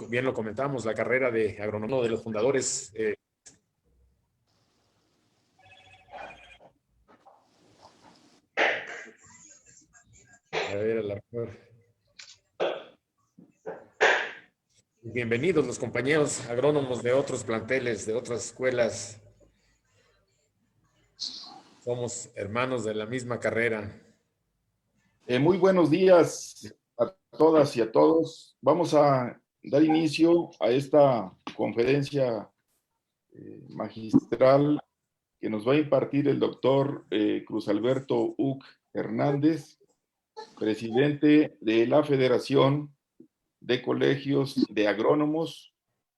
bien lo comentamos, la carrera de agronomía de los fundadores. A ver, a la mejor. Bienvenidos los compañeros agrónomos de otros planteles, de otras escuelas. Somos hermanos de la misma carrera. Muy buenos días a todas y a todos. Vamos a dar inicio a esta conferencia magistral que nos va a impartir el doctor Cruz Alberto Uc Hernández, presidente de la Federación de Colegios de Agrónomos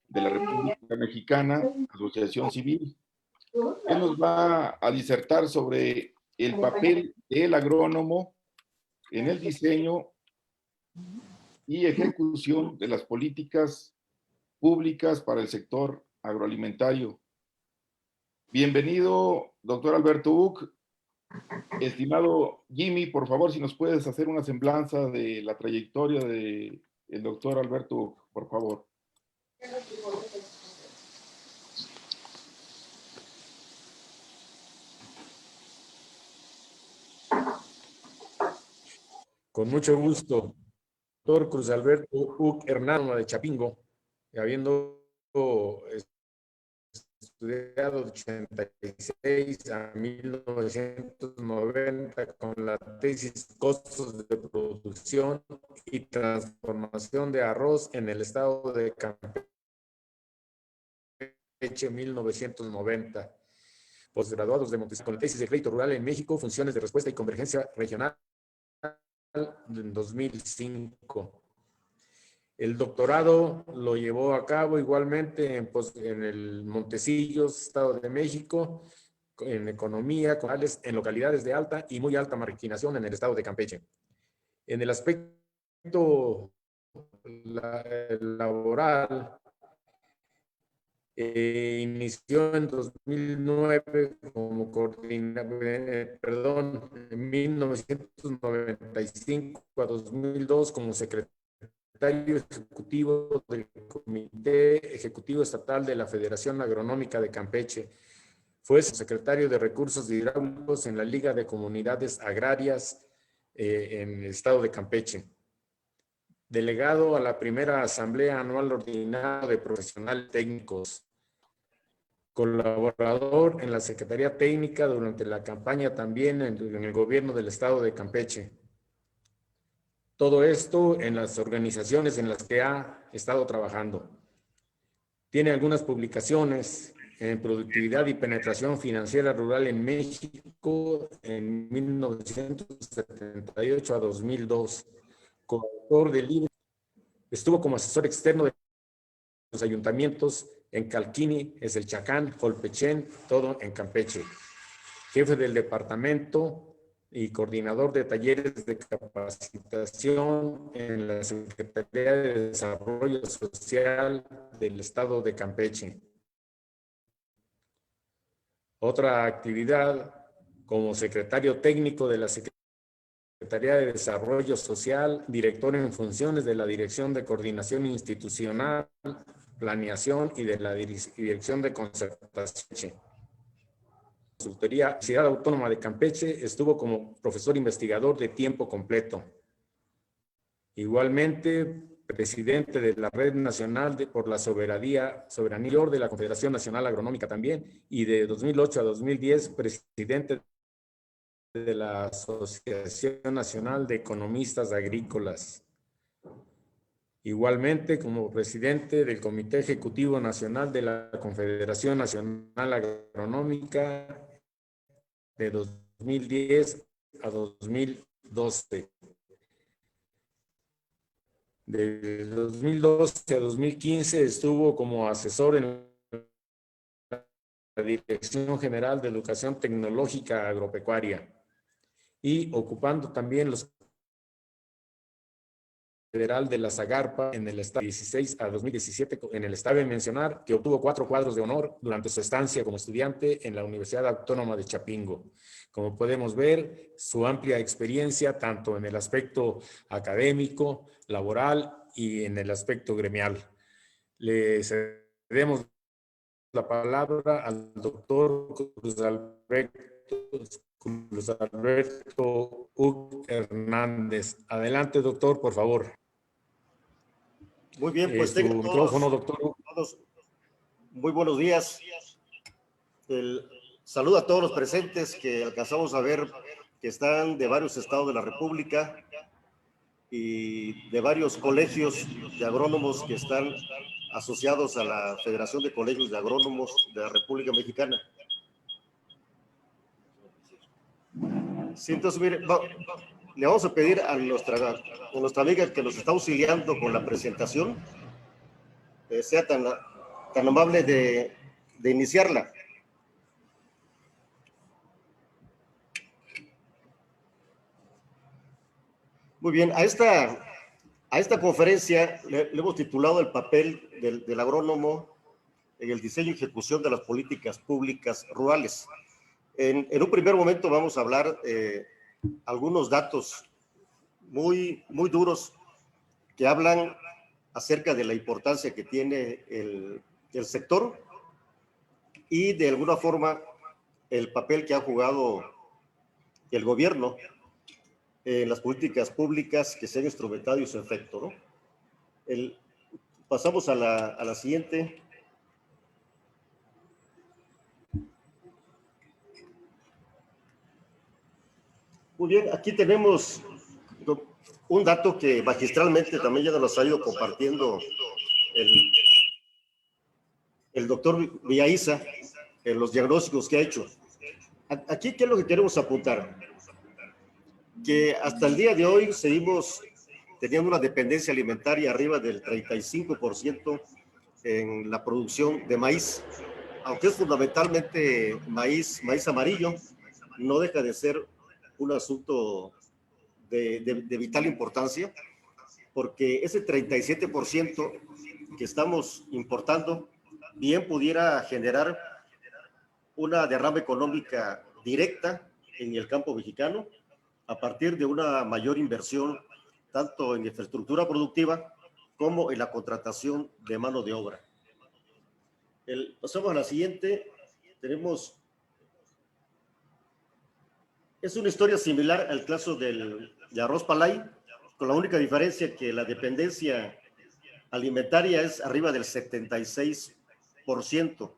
de la República Mexicana, Asociación Civil. Él nos va a disertar sobre el papel del agrónomo en el diseño y ejecución de las políticas públicas para el sector agroalimentario. Bienvenido, doctor Alberto Uc. Estimado Jimmy, por favor, si nos puedes hacer una semblanza de la trayectoria del doctor Alberto Uc, por favor. Con mucho gusto, doctor Cruz Alberto Uc Hernández de Chapingo, habiendo estudiado de 86 a 1990 con la tesis Costos de Producción y Transformación de Arroz en el estado de Campeche, 1990. Postgraduados de Montesino con la tesis de Crédito Rural en México, Funciones de Respuesta y Convergencia Regional en 2005. El doctorado lo llevó a cabo igualmente en el Montecillos, Estado de México, en economía, en localidades de alta y muy alta marginación en el estado de Campeche. En el aspecto laboral, inició en 2009 como en 1995 a 2002 como secretario ejecutivo del Comité Ejecutivo Estatal de la Federación Agronómica de Campeche. Fue secretario de Recursos Hidráulicos en la Liga de Comunidades Agrarias en el estado de Campeche. Delegado a la primera Asamblea Anual Ordinaria de Profesionales Técnicos. Colaborador en la Secretaría Técnica durante la campaña también en el gobierno del estado de Campeche. Todo esto en las organizaciones en las que ha estado trabajando. Tiene algunas publicaciones en Productividad y Penetración Financiera Rural en México en 1978 a 2002. Coautor de libros. Estuvo como asesor externo de los ayuntamientos en Calquini, Eselchacán, Jolpechén, todo en Campeche. Jefe del departamento y coordinador de talleres de capacitación en la Secretaría de Desarrollo Social del Estado de Campeche. Otra actividad como secretario técnico de la Secretaría de Desarrollo Social, director en funciones de la Dirección de Coordinación Institucional, Planeación y de la Dirección de Concertación. Consultoría Universidad Autónoma de Campeche, estuvo como profesor investigador de tiempo completo. Igualmente, presidente de la Red Nacional por la Soberanía de la Confederación Nacional Agronómica también, y de 2008 a 2010, presidente de la Asociación Nacional de Economistas Agrícolas. Igualmente, como presidente del Comité Ejecutivo Nacional de la Confederación Nacional Agronómica de 2010 a 2012. De 2012 a 2015 estuvo como asesor en la Dirección General de Educación Tecnológica Agropecuaria y ocupando también los federal de la Zagarpa en el estado 16 a 2017 en el estado. Cabe mencionar que obtuvo 4 cuadros de honor durante su estancia como estudiante en la Universidad Autónoma de Chapingo. Como podemos ver, su amplia experiencia tanto en el aspecto académico, laboral y en el aspecto gremial. Le cedemos la palabra al doctor Cruz Alberto Uc Hernández. Adelante, doctor, por favor. Muy bien, pues Su micrófono, doctor. todos muy buenos días. Saludo a todos los presentes que alcanzamos a ver que están de varios estados de la República y de varios colegios de agrónomos que están asociados a la Federación de Colegios de Agrónomos de la República Mexicana. Sí, entonces, mire, le vamos a pedir a nuestra amiga que nos está auxiliando con la presentación, sea tan amable de iniciarla. Muy bien, a esta conferencia le hemos titulado el papel del agrónomo en el diseño y ejecución de las políticas públicas rurales. En un primer momento vamos a hablar algunos datos muy duros que hablan acerca de la importancia que tiene el sector y de alguna forma el papel que ha jugado el gobierno en las políticas públicas que se han instrumentado y su efecto, ¿no? Pasamos a la siguiente. Muy bien, aquí tenemos un dato que magistralmente también ya nos ha ido compartiendo el doctor Villaiza en los diagnósticos que ha hecho. Aquí, ¿qué es lo que queremos apuntar? Que hasta el día de hoy seguimos teniendo una dependencia alimentaria arriba del 35% en la producción de maíz, aunque es fundamentalmente maíz amarillo, no deja de ser un asunto de vital importancia, porque ese 37% que estamos importando bien pudiera generar una derrama económica directa en el campo mexicano a partir de una mayor inversión tanto en infraestructura productiva como en la contratación de mano de obra. Pasamos a la siguiente. Es una historia similar al caso de arroz palay, con la única diferencia que la dependencia alimentaria es arriba del 76%.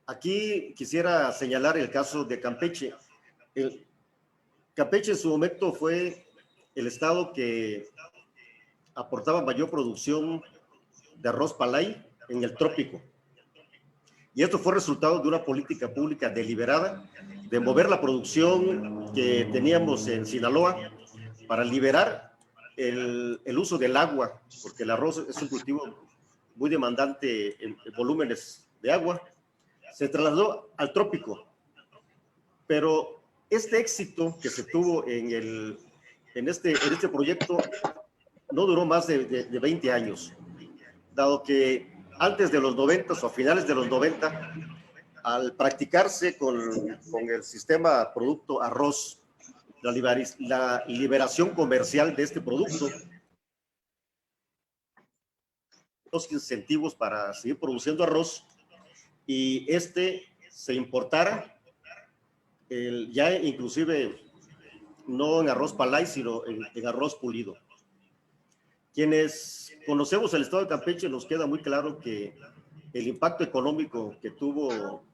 Aquí quisiera señalar el caso de Campeche. Campeche en su momento fue el estado que aportaba mayor producción de arroz palay en el trópico. Y esto fue resultado de una política pública deliberada de mover la producción que teníamos en Sinaloa para liberar el uso del agua, porque el arroz es un cultivo muy demandante en volúmenes de agua. Se trasladó al trópico, pero este éxito que se tuvo en este proyecto no duró más de 20 años, dado que antes de los 90 o a finales de los 90, al practicarse con el sistema producto arroz, la liberación comercial de este producto, los incentivos para seguir produciendo arroz, y se importara ya inclusive no en arroz palay, sino en arroz pulido. Quienes conocemos el estado de Campeche nos queda muy claro que el impacto económico que tuvo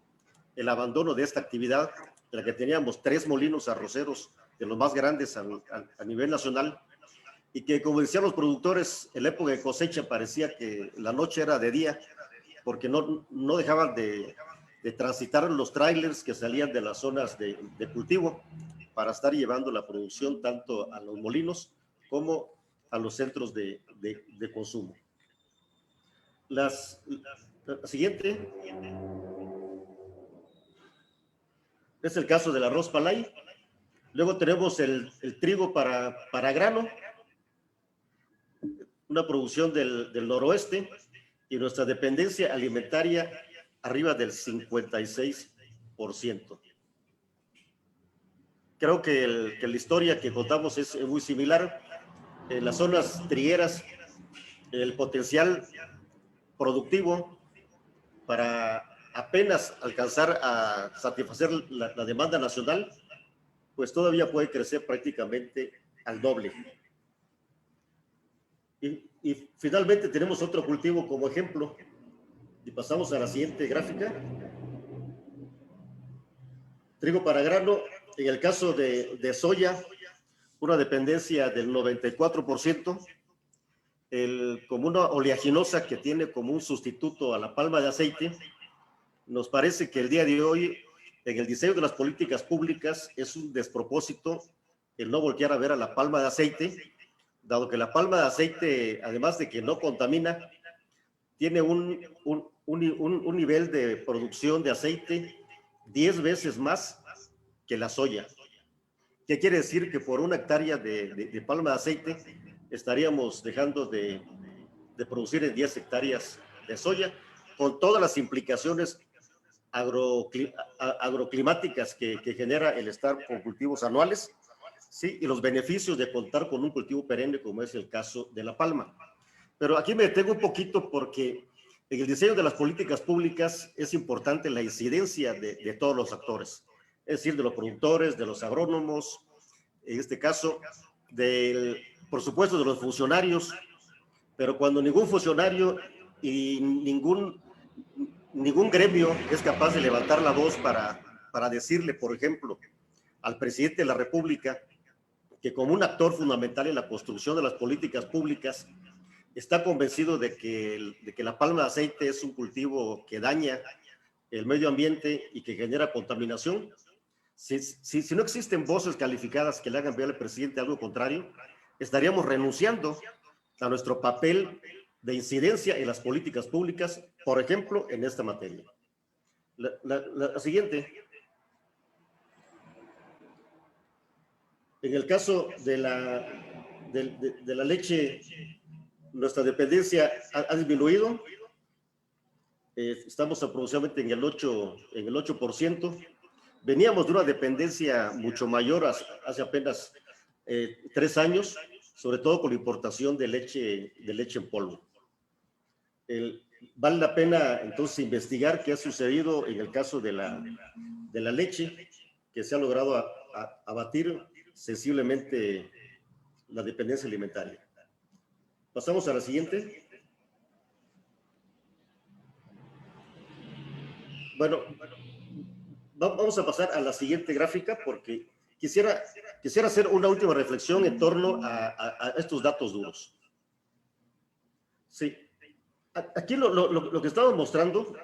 el abandono de esta actividad, en la que teníamos 3 molinos arroceros de los más grandes a nivel nacional, y que, como decían los productores, en la época de cosecha parecía que la noche era de día, porque no dejaban de transitar los trailers que salían de las zonas de cultivo para estar llevando la producción tanto a los molinos como a los centros de consumo. La siguiente es el caso del arroz palay. Luego tenemos el trigo para grano, una producción del noroeste, y nuestra dependencia alimentaria arriba del 56%. creo que la historia que contamos es muy similar. En las zonas trigueras, el potencial productivo para apenas alcanzar a satisfacer la demanda nacional, pues todavía puede crecer prácticamente al doble. Y finalmente tenemos otro cultivo como ejemplo, y pasamos a la siguiente gráfica. Trigo para grano, en el caso de soya, una dependencia del 94%, como una oleaginosa que tiene como un sustituto a la palma de aceite. Nos parece que el día de hoy, en el diseño de las políticas públicas, es un despropósito el no voltear a ver a la palma de aceite, dado que la palma de aceite, además de que no contamina, tiene un nivel de producción de aceite 10 veces más que la soya. ¿Qué quiere decir? Que por una hectárea de palma de aceite estaríamos dejando de producir en 10 hectáreas de soya, con todas las implicaciones agroclimáticas que genera el estar con cultivos anuales, ¿sí? Y los beneficios de contar con un cultivo perenne, como es el caso de la palma. Pero aquí me detengo un poquito porque en el diseño de las políticas públicas es importante la incidencia de todos los actores, es decir, de los productores, de los agrónomos, en este caso, por supuesto, de los funcionarios, pero cuando ningún funcionario y ningún gremio es capaz de levantar la voz para decirle, por ejemplo, al presidente de la República que como un actor fundamental en la construcción de las políticas públicas está convencido de que la palma de aceite es un cultivo que daña el medio ambiente y que genera contaminación. Si no existen voces calificadas que le hagan ver al presidente algo contrario, estaríamos renunciando a nuestro papel de incidencia en las políticas públicas, por ejemplo, en esta materia. La siguiente. En el caso de la leche, nuestra dependencia ha disminuido. Estamos aproximadamente en el 8%. Veníamos de una dependencia mucho mayor hace apenas 3 años, sobre todo con la importación de leche en polvo. Vale la pena entonces investigar qué ha sucedido en el caso de la leche, que se ha logrado abatir sensiblemente la dependencia alimentaria. Pasamos a la siguiente. Bueno, vamos a pasar a la siguiente gráfica porque quisiera hacer una última reflexión en torno a estos datos duros. Sí, aquí lo que estamos mostrando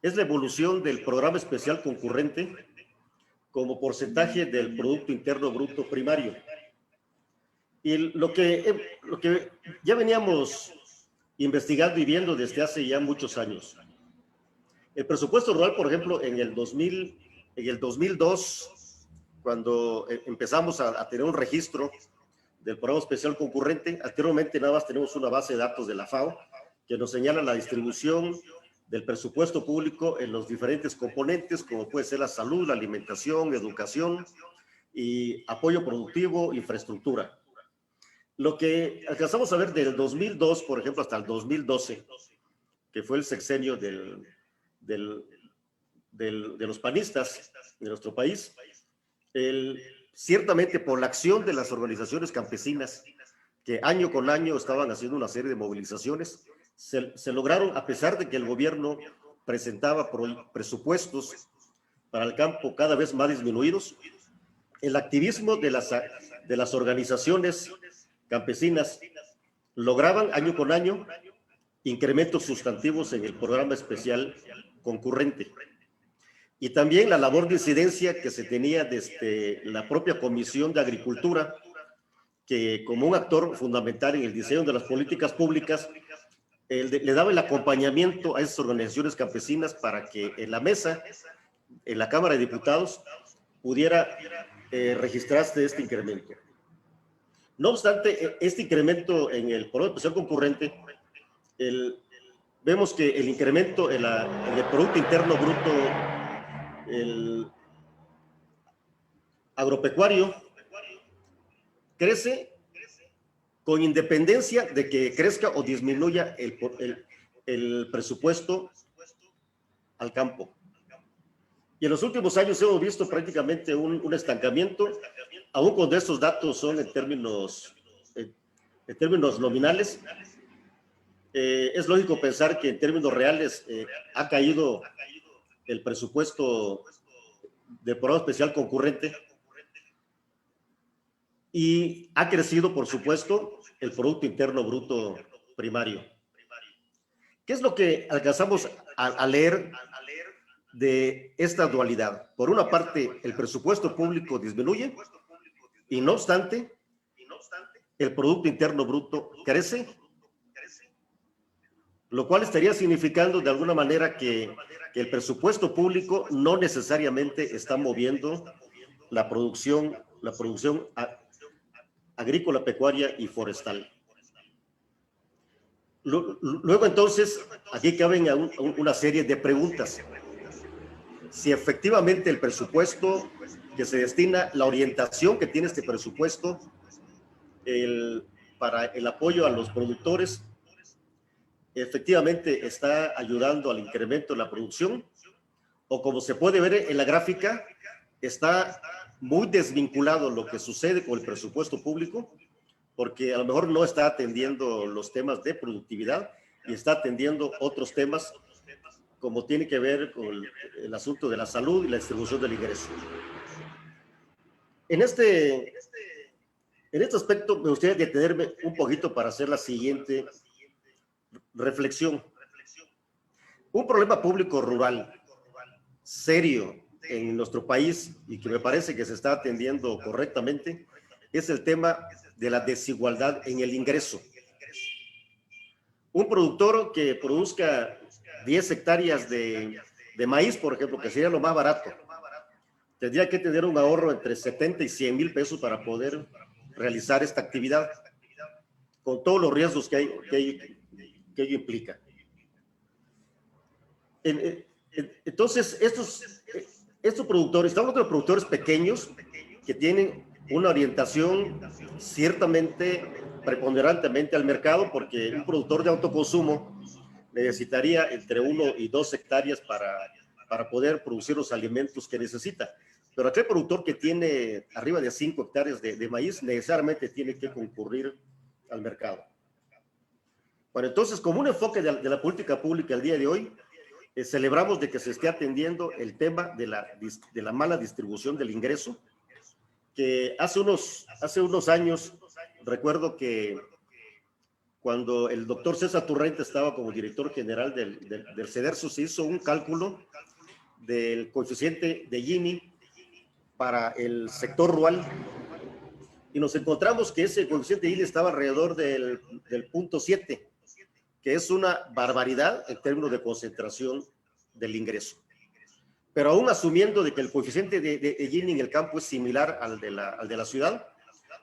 es la evolución del programa especial concurrente como porcentaje del Producto Interno Bruto primario. Y lo que ya veníamos investigando y viendo desde hace ya muchos años. El presupuesto rural, por ejemplo, en el 2002, cuando empezamos a tener un registro del programa especial concurrente, anteriormente nada más tenemos una base de datos de la FAO que nos señala la distribución del presupuesto público en los diferentes componentes, como puede ser la salud, la alimentación, educación y apoyo productivo, infraestructura. Lo que alcanzamos a ver del 2002, por ejemplo, hasta el 2012, que fue el sexenio de los panistas de nuestro país, ciertamente por la acción de las organizaciones campesinas, que año con año estaban haciendo una serie de movilizaciones, se lograron, a pesar de que el gobierno presentaba presupuestos para el campo cada vez más disminuidos, el activismo de las organizaciones campesinas lograban año con año incrementos sustantivos en el programa especial concurrente. Y también la labor de incidencia que se tenía desde la propia Comisión de Agricultura, que como un actor fundamental en el diseño de las políticas públicas, le daba el acompañamiento a esas organizaciones campesinas para que en la mesa, en la Cámara de Diputados, pudiera registrarse este incremento. No obstante, este incremento en el programa especial concurrente, vemos que el incremento en el Producto Interno Bruto agropecuario crece con independencia de que crezca o disminuya el presupuesto al campo. Y en los últimos años hemos visto prácticamente un estancamiento, aún cuando estos datos son en términos nominales. Es lógico pensar que en términos reales ha caído el presupuesto del programa especial concurrente y ha crecido, por supuesto, el Producto Interno Bruto primario. ¿Qué es lo que alcanzamos a leer de esta dualidad? Por una parte, el presupuesto público disminuye y no obstante, el Producto Interno Bruto crece, lo cual estaría significando de alguna manera que el presupuesto público no necesariamente está moviendo la producción agrícola, pecuaria y forestal. Luego entonces, aquí caben una serie de preguntas. Si efectivamente el presupuesto que se destina, la orientación que tiene este presupuesto para el apoyo a los productores, efectivamente está ayudando al incremento de la producción, o como se puede ver en la gráfica, está muy desvinculado lo que sucede con el presupuesto público, porque a lo mejor no está atendiendo los temas de productividad y está atendiendo otros temas como tiene que ver con el asunto de la salud y la distribución del ingreso. En este aspecto me gustaría detenerme un poquito para hacer la siguiente reflexión. Un problema público rural serio en nuestro país y que me parece que se está atendiendo correctamente es el tema de la desigualdad en el ingreso. Un productor que produzca 10 hectáreas de maíz, por ejemplo, que sería lo más barato, tendría que tener un ahorro entre 70 y 100 mil pesos para poder realizar esta actividad, con todos los riesgos que ello implica. Entonces, estos productores, estamos hablando de productores pequeños que tienen una orientación ciertamente preponderantemente al mercado, porque un productor de autoconsumo necesitaría entre 1 y 2 hectáreas para poder producir los alimentos que necesita. Pero aquel productor que tiene arriba de 5 hectáreas de maíz necesariamente tiene que concurrir al mercado. Bueno, entonces, como un enfoque de la política pública el día de hoy, celebramos de que se esté atendiendo el tema de la mala distribución del ingreso, que hace unos años, recuerdo que cuando el doctor César Turrente estaba como director general del CEDERSO, se hizo un cálculo del coeficiente de Gini para el sector rural y nos encontramos que ese coeficiente de Gini estaba alrededor del 0.7, que es una barbaridad en términos de concentración del ingreso. Pero aún asumiendo de que el coeficiente de Gini en el campo es similar al de la ciudad,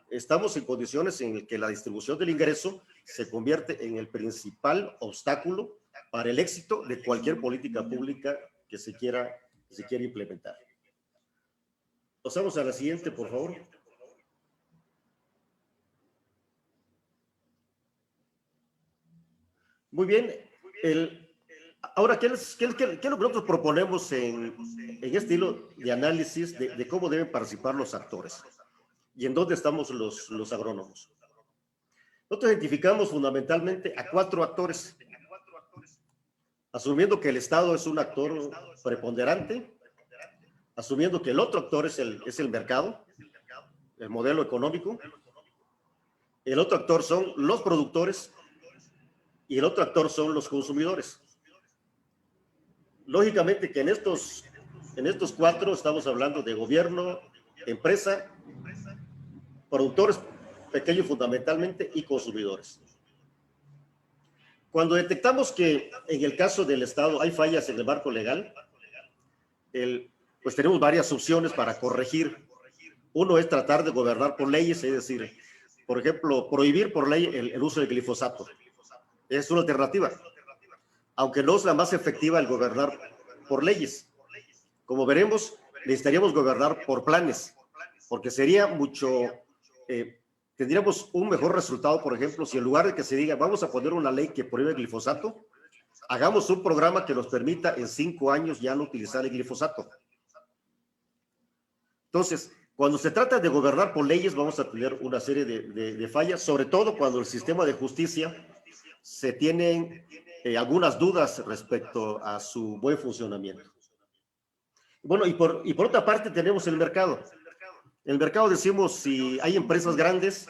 estamos en condiciones en las que la distribución del ingreso se convierte en el principal obstáculo para el éxito de cualquier política pública que se quiera implementar. Pasamos a la siguiente, por favor. Muy bien. Ahora, ¿qué es lo que nosotros proponemos en este hilo de análisis de cómo deben participar los actores? ¿Y en dónde estamos los agrónomos? Nosotros identificamos fundamentalmente a 4 actores, asumiendo que el Estado es un actor preponderante, asumiendo que el otro actor es el mercado, el modelo económico, el otro actor son los productores y el otro actor son los consumidores. Lógicamente que en estos 4 estamos hablando de gobierno, empresa, productores pequeños fundamentalmente y consumidores. Cuando detectamos que en el caso del Estado hay fallas en el marco legal, pues tenemos varias opciones para corregir. Uno es tratar de gobernar por leyes, es decir, por ejemplo, prohibir por ley el uso de glifosato. Es una alternativa, aunque no es la más efectiva el gobernar por leyes. Como veremos, necesitaríamos gobernar por planes. porque sería tendríamos un mejor resultado, por ejemplo, si en lugar de que se diga, vamos a poner una ley que prohíbe el glifosato, hagamos un programa que nos permita en 5 años ya no utilizar el glifosato. Entonces, cuando se trata de gobernar por leyes, vamos a tener una serie de fallas, sobre todo cuando el sistema de justicia se tienen algunas dudas respecto a su buen funcionamiento. Bueno, y por otra parte tenemos el mercado. En el mercado decimos, si hay empresas grandes,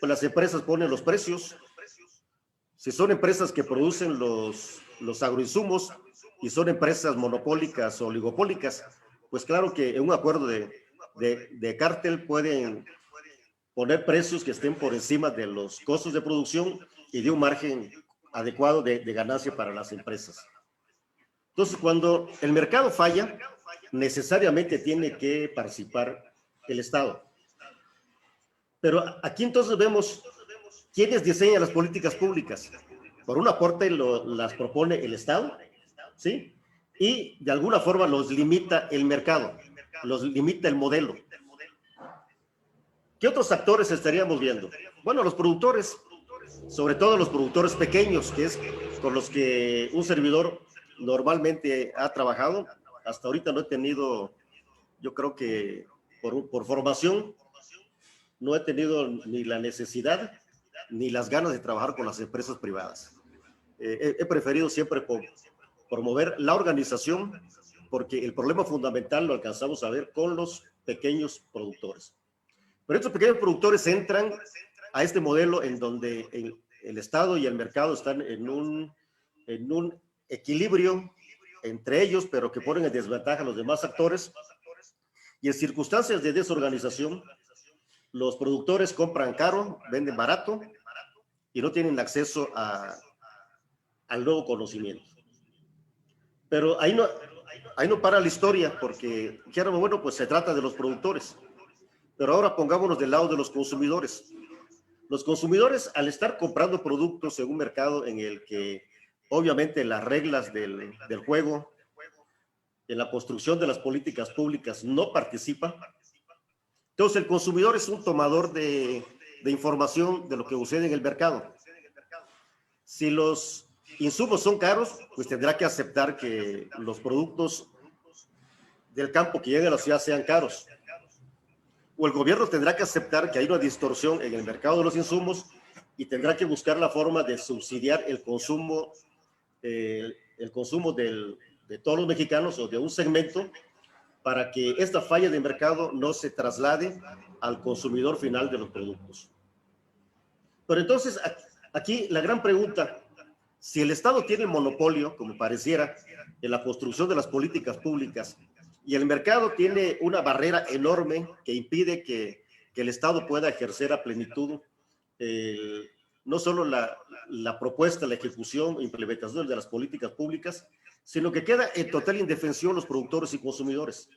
pues las empresas ponen los precios. Si son empresas que producen los agroinsumos y son empresas monopólicas o oligopólicas, pues claro que en un acuerdo de cártel pueden poner precios que estén por encima de los costos de producción y de un margen adecuado de ganancia para las empresas. Entonces, cuando el mercado falla, necesariamente tiene que participar el Estado. Pero aquí entonces vemos quiénes diseñan las políticas públicas. Por una parte las propone el Estado, ¿sí? Y de alguna forma los limita el mercado, los limita el modelo. ¿Qué otros actores estaríamos viendo? Bueno, los productores, sobre todo los productores pequeños, que es con los que un servidor normalmente ha trabajado. Hasta ahorita no he tenido, yo creo que por formación, no he tenido ni la necesidad ni las ganas de trabajar con las empresas privadas. He preferido siempre promover la organización, porque el problema fundamental lo alcanzamos a ver con los pequeños productores. Pero estos pequeños productores entran a este modelo en donde el Estado y el mercado están en un equilibrio entre ellos, pero que ponen en desventaja a los demás actores. Y en circunstancias de desorganización, los productores compran caro, venden barato y no tienen acceso al nuevo conocimiento. Pero ahí no para la historia, porque, bueno, pues se trata de los productores. Pero ahora pongámonos del lado de los consumidores. Los consumidores, al estar comprando productos en un mercado en el que obviamente las reglas del juego, en la construcción de las políticas públicas, no participan, entonces el consumidor es un tomador de información de lo que sucede en el mercado. Si los insumos son caros, pues tendrá que aceptar que los productos del campo que lleguen a la ciudad sean caros. O el gobierno tendrá que aceptar que hay una distorsión en el mercado de los insumos y tendrá que buscar la forma de subsidiar el consumo de todos los mexicanos o de un segmento para que esta falla de mercado no se traslade al consumidor final de los productos. Pero entonces, aquí la gran pregunta, si el Estado tiene monopolio, como pareciera, en la construcción de las políticas públicas, y el mercado tiene una barrera enorme que impide que el Estado pueda ejercer a plenitud no solo la propuesta, la ejecución, implementación de las políticas públicas, sino que queda en total indefensión los productores y consumidores.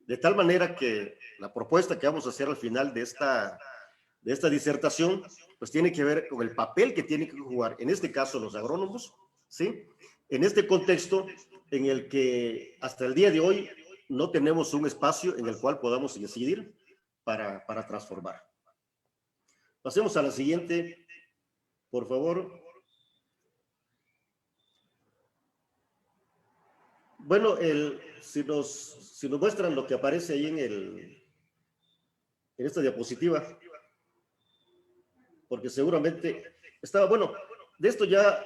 De tal manera que la propuesta que vamos a hacer al final de esta disertación, pues tiene que ver con el papel que tienen que jugar, en este caso los agrónomos, ¿sí? En este contexto en el que hasta el día de hoy no tenemos un espacio en el cual podamos incidir para transformar. Pasemos a la siguiente, por favor. Bueno, si nos muestran lo que aparece ahí en esta diapositiva, porque seguramente estaba, bueno, de esto ya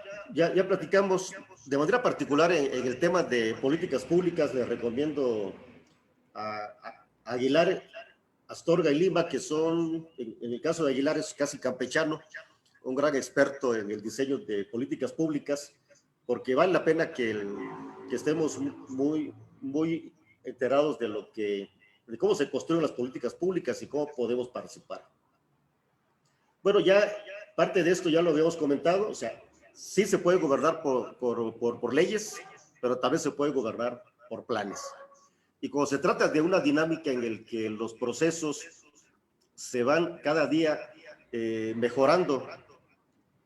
platicamos de manera particular en el tema de políticas públicas. Les recomiendo a Aguilar, Astorga y Lima, que son, en el caso de Aguilar es casi campechano, un gran experto en el diseño de políticas públicas, porque vale la pena que estemos muy enterados de cómo se construyen las políticas públicas y cómo podemos participar. Bueno, ya parte de esto ya lo habíamos comentado, o sea, sí se puede gobernar por leyes, pero también se puede gobernar por planes. Y cuando se trata de una dinámica en la que los procesos se van cada día mejorando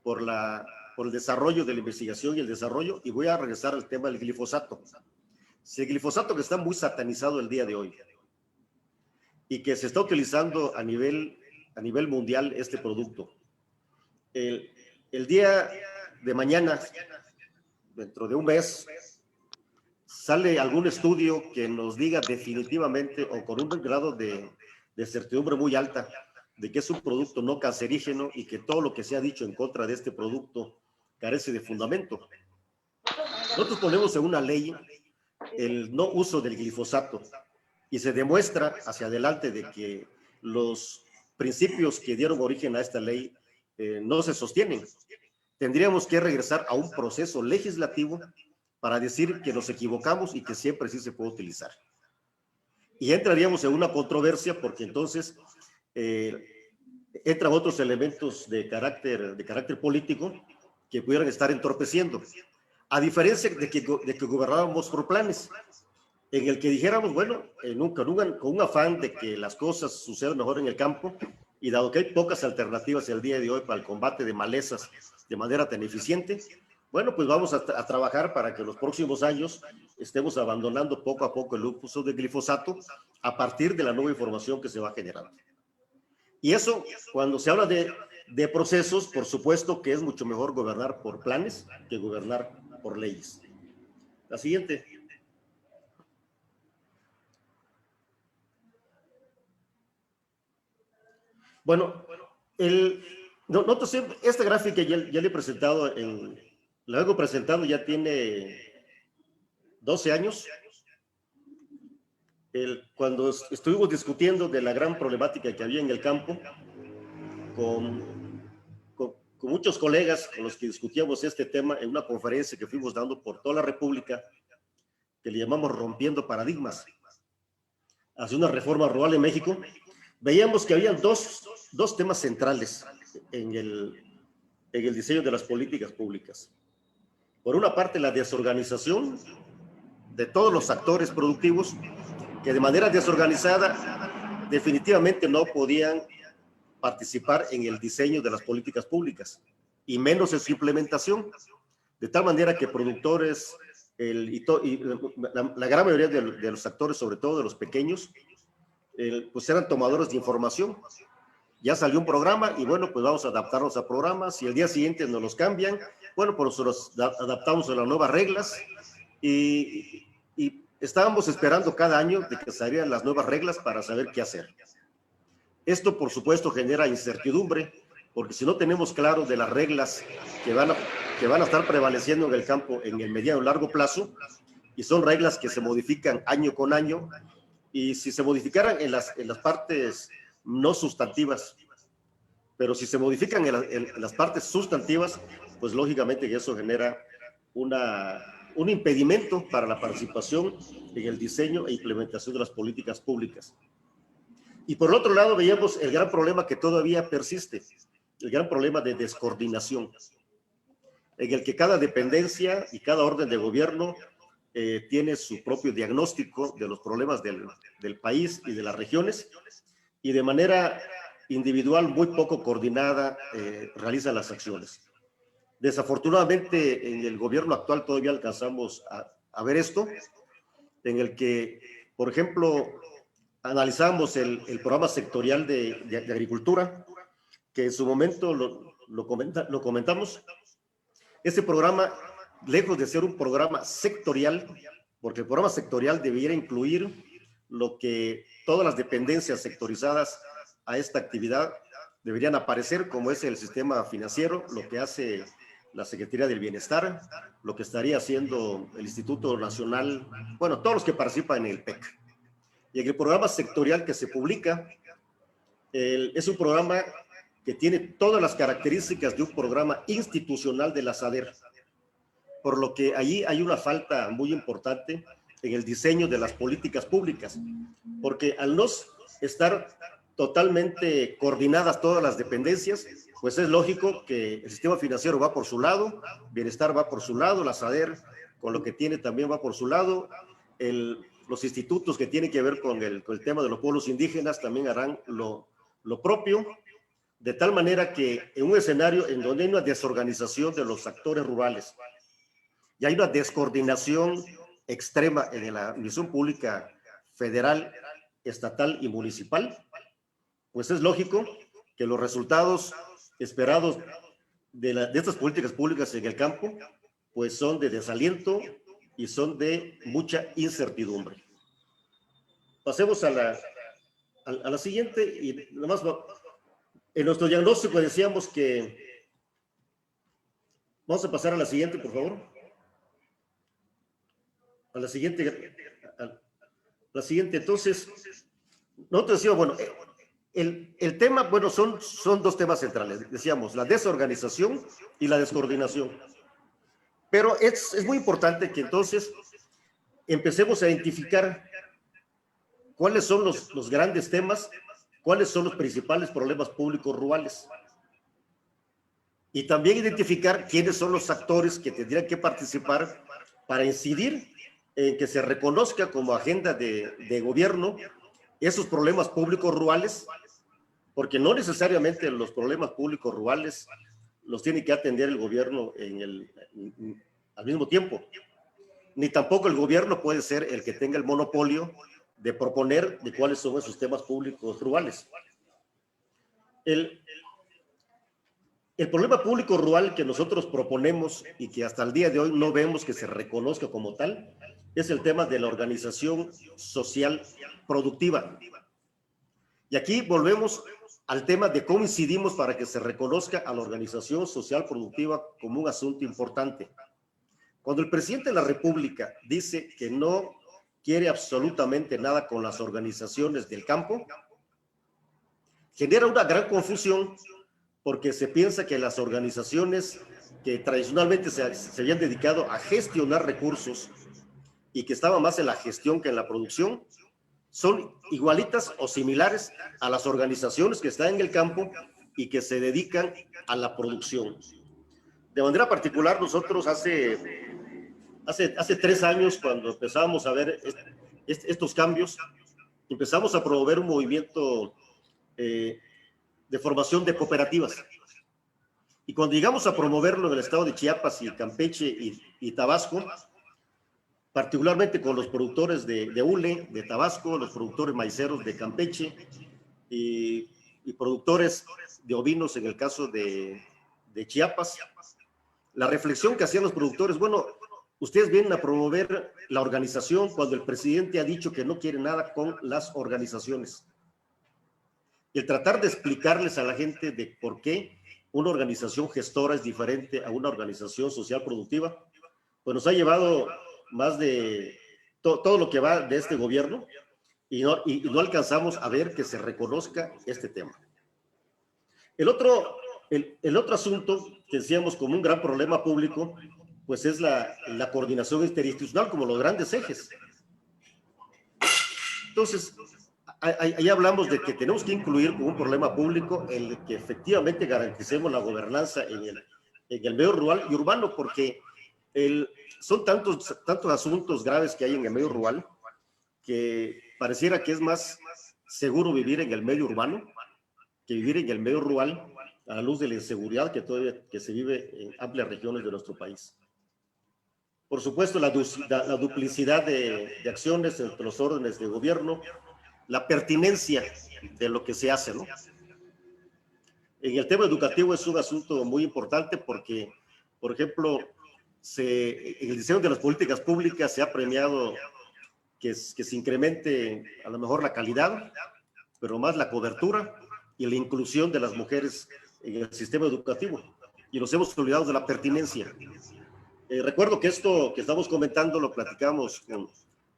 por el desarrollo de la investigación y el desarrollo, y voy a regresar al tema del glifosato. Si el glifosato que está muy satanizado el día de hoy, y que se está utilizando a nivel mundial este producto. El día de mañana, dentro de un mes, sale algún estudio que nos diga definitivamente o con un grado de certidumbre muy alta de que es un producto no cancerígeno y que todo lo que se ha dicho en contra de este producto carece de fundamento. Nosotros ponemos en una ley el no uso del glifosato y se demuestra hacia adelante de que los principios que dieron origen a esta ley no se sostienen. Tendríamos que regresar a un proceso legislativo para decir que nos equivocamos y que siempre sí se puede utilizar. Y entraríamos en una controversia porque entonces entran otros elementos de carácter político que pudieran estar entorpeciendo. A diferencia de que gobernábamos por planes, en el que dijéramos, bueno, con un afán de que las cosas sucedan mejor en el campo, y dado que hay pocas alternativas el día de hoy para el combate de malezas de manera tan eficiente, bueno, pues vamos a trabajar para que en los próximos años estemos abandonando poco a poco el uso de glifosato a partir de la nueva información que se va generando. Y eso, cuando se habla de procesos, por supuesto que es mucho mejor gobernar por planes que gobernar por leyes. La siguiente. Bueno, nosotros esta gráfica ya le he presentado, la vengo presentando, ya tiene 12 años. Cuando estuvimos discutiendo de la gran problemática que había en el campo, con muchos colegas con los que discutíamos este tema en una conferencia que fuimos dando por toda la República, que le llamamos Rompiendo Paradigmas, hacia una reforma rural en México, veíamos que había dos temas centrales en el diseño de las políticas públicas. Por una parte, la desorganización de todos los actores productivos que de manera desorganizada definitivamente no podían participar en el diseño de las políticas públicas y menos en su implementación, de tal manera que productores, la gran mayoría de los actores, sobre todo de los pequeños, pues eran tomadores de información. Ya salió un programa y bueno, pues vamos a adaptarnos a programas y el día siguiente nos los cambian. Bueno, pues nos adaptamos a las nuevas reglas y estábamos esperando cada año de que salieran las nuevas reglas para saber qué hacer. Esto, por supuesto, genera incertidumbre, porque si no tenemos claro de las reglas que van a estar prevaleciendo en el campo en el mediano y largo plazo, y son reglas que se modifican año con año, y si se modificaran en las partes no sustantivas, pero si se modifican en las partes sustantivas, pues lógicamente que eso genera un impedimento para la participación en el diseño e implementación de las políticas públicas. Y por el otro lado veíamos el gran problema que todavía persiste, el gran problema de descoordinación, en el que cada dependencia y cada orden de gobierno tiene su propio diagnóstico de los problemas del país y de las regiones, y de manera individual muy poco coordinada realiza las acciones. Desafortunadamente en el gobierno actual todavía alcanzamos a ver esto, en el que, por ejemplo, analizamos el programa sectorial de agricultura, que en su momento lo comentamos. Ese programa, lejos de ser un programa sectorial, porque el programa sectorial debiera incluir lo que todas las dependencias sectorizadas a esta actividad deberían aparecer, como es el sistema financiero, lo que hace la Secretaría del Bienestar, lo que estaría haciendo el Instituto Nacional, bueno, todos los que participan en el PEC. Y en el programa sectorial que se publica, es un programa que tiene todas las características de un programa institucional de la SADER, por lo que allí hay una falta muy importante en el diseño de las políticas públicas, porque al no estar totalmente coordinadas todas las dependencias, pues es lógico que el sistema financiero va por su lado, Bienestar va por su lado, la SADER con lo que tiene también va por su lado, los institutos que tienen que ver con el tema de los pueblos indígenas también harán lo propio, de tal manera que en un escenario en donde hay una desorganización de los actores rurales y hay una descoordinación extrema en la administración pública federal, estatal y municipal, pues es lógico que los resultados esperados de estas políticas públicas en el campo, pues son de desaliento y son de mucha incertidumbre. Pasemos a la siguiente, y nomás en nuestro diagnóstico decíamos que, vamos a pasar a la siguiente, por favor. A la siguiente, entonces, nosotros decíamos, bueno, el tema, bueno, son dos temas centrales, decíamos, la desorganización y la descoordinación. Pero es muy importante que entonces empecemos a identificar cuáles son los grandes temas, cuáles son los principales problemas públicos rurales. Y también identificar quiénes son los actores que tendrían que participar para incidir en que se reconozca como agenda de gobierno esos problemas públicos rurales, porque no necesariamente los problemas públicos rurales los tiene que atender el gobierno al mismo tiempo, ni tampoco el gobierno puede ser el que tenga el monopolio de proponer de cuáles son esos temas públicos rurales. El problema público rural que nosotros proponemos y que hasta el día de hoy no vemos que se reconozca como tal, es el tema de la organización social productiva. Y aquí volvemos al tema de cómo incidimos para que se reconozca a la organización social productiva como un asunto importante. Cuando el presidente de la República dice que no quiere absolutamente nada con las organizaciones del campo, genera una gran confusión porque se piensa que las organizaciones que tradicionalmente se habían dedicado a gestionar recursos y que estaban más en la gestión que en la producción, son igualitas o similares a las organizaciones que están en el campo y que se dedican a la producción. De manera particular, nosotros hace 3 años, cuando empezábamos a ver estos cambios, empezamos a promover un movimiento de formación de cooperativas. Y cuando llegamos a promoverlo en el estado de Chiapas y Campeche y Tabasco, particularmente con los productores de hule, de Tabasco, los productores maiceros de Campeche y productores de ovinos en el caso de Chiapas, la reflexión que hacían los productores, bueno, ustedes vienen a promover la organización cuando el presidente ha dicho que no quiere nada con las organizaciones. Y el tratar de explicarles a la gente de por qué una organización gestora es diferente a una organización social productiva, pues nos ha llevado más de todo lo que va de este gobierno y no alcanzamos a ver que se reconozca este tema. El otro asunto que decíamos como un gran problema público, pues es la coordinación interinstitucional como los grandes ejes. Entonces, ahí hablamos de que tenemos que incluir como un problema público el que efectivamente garanticemos la gobernanza en el medio rural y urbano, porque son tantos asuntos graves que hay en el medio rural que pareciera que es más seguro vivir en el medio urbano que vivir en el medio rural a la luz de la inseguridad que se vive en amplias regiones de nuestro país. Por supuesto, la duplicidad de acciones entre los órdenes de gobierno, la pertinencia de lo que se hace, ¿no? En el tema educativo es un asunto muy importante porque, por ejemplo, en el diseño de las políticas públicas se ha premiado que se incremente a lo mejor la calidad, pero más la cobertura y la inclusión de las mujeres en el sistema educativo. Y nos hemos olvidado de la pertinencia. Recuerdo que esto que estamos comentando lo platicamos con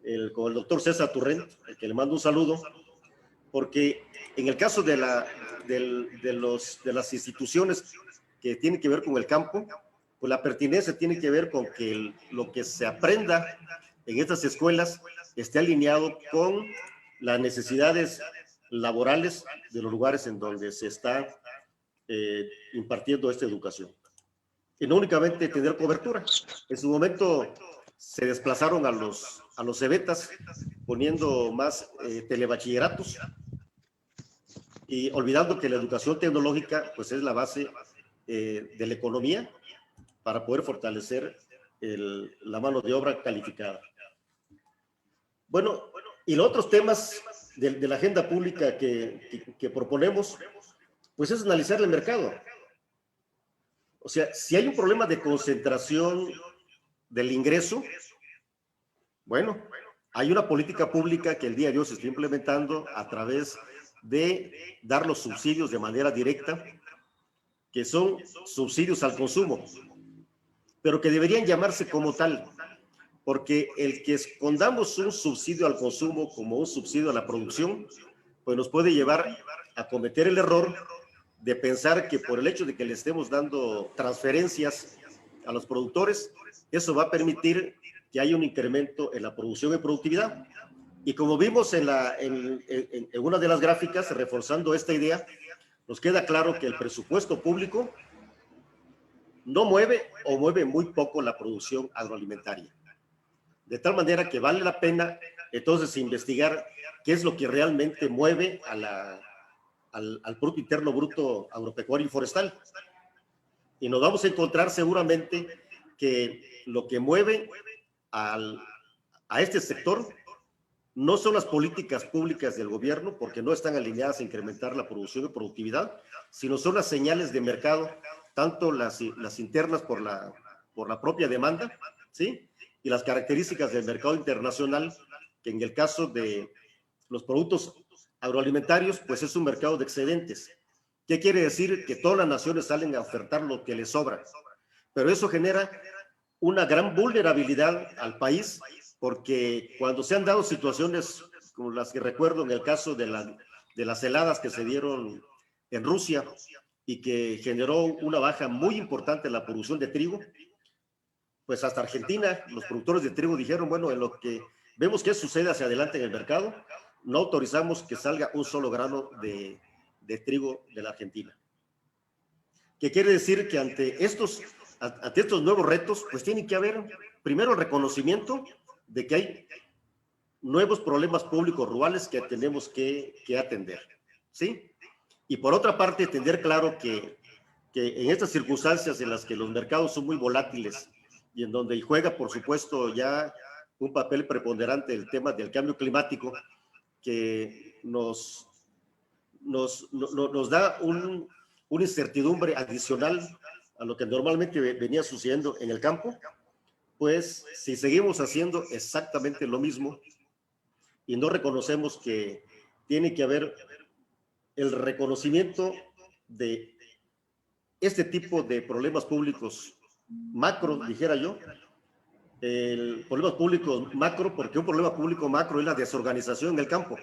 el doctor César Turrent, al que le mando un saludo, porque en el caso de las instituciones que tienen que ver con el campo, pues la pertinencia tiene que ver con que lo que se aprenda en estas escuelas esté alineado con las necesidades laborales de los lugares en donde se está impartiendo esta educación. Y no únicamente tener cobertura. En su momento se desplazaron a los cebetas poniendo más telebachilleratos y olvidando que la educación tecnológica pues es la base de la economía para poder fortalecer la mano de obra calificada. Bueno, y los otros temas de la agenda pública que proponemos, pues es analizar el mercado. O sea, si hay un problema de concentración del ingreso, bueno, hay una política pública que el día de hoy se está implementando a través de dar los subsidios de manera directa, que son subsidios al consumo, pero que deberían llamarse como tal, porque el que escondamos un subsidio al consumo como un subsidio a la producción, pues nos puede llevar a cometer el error de pensar que por el hecho de que le estemos dando transferencias a los productores, eso va a permitir que haya un incremento en la producción y productividad. Y como vimos en una de las gráficas, reforzando esta idea, nos queda claro que el presupuesto público no mueve o mueve muy poco la producción agroalimentaria. De tal manera que vale la pena entonces investigar qué es lo que realmente mueve al Producto Interno Bruto agropecuario y forestal. Y nos vamos a encontrar seguramente que lo que mueve a este sector no son las políticas públicas del gobierno, porque no están alineadas a incrementar la producción y productividad, sino son las señales de mercado, tanto las internas por la propia demanda, ¿sí? Y las características del mercado internacional, que en el caso de los productos agroalimentarios, pues es un mercado de excedentes. ¿Qué quiere decir? Que todas las naciones salen a ofertar lo que les sobra. Pero eso genera una gran vulnerabilidad al país, porque cuando se han dado situaciones como las que recuerdo en el caso de las heladas que se dieron en Rusia y que generó una baja muy importante en la producción de trigo, pues hasta Argentina, los productores de trigo dijeron, bueno, en lo que vemos que sucede hacia adelante en el mercado, no autorizamos que salga un solo grano de trigo de la Argentina. ¿Qué quiere decir? Que ante estos nuevos retos, pues tiene que haber primero el reconocimiento de que hay nuevos problemas públicos rurales que tenemos que atender, ¿sí? Y por otra parte, tener claro que en estas circunstancias en las que los mercados son muy volátiles y en donde juega, por supuesto, ya un papel preponderante el tema del cambio climático, que nos da una incertidumbre adicional a lo que normalmente venía sucediendo en el campo, pues si seguimos haciendo exactamente lo mismo y no reconocemos que tiene que haber el reconocimiento de este tipo de problemas públicos macro, dijera yo, problemas públicos macro, porque un problema público macro es la desorganización en el campo.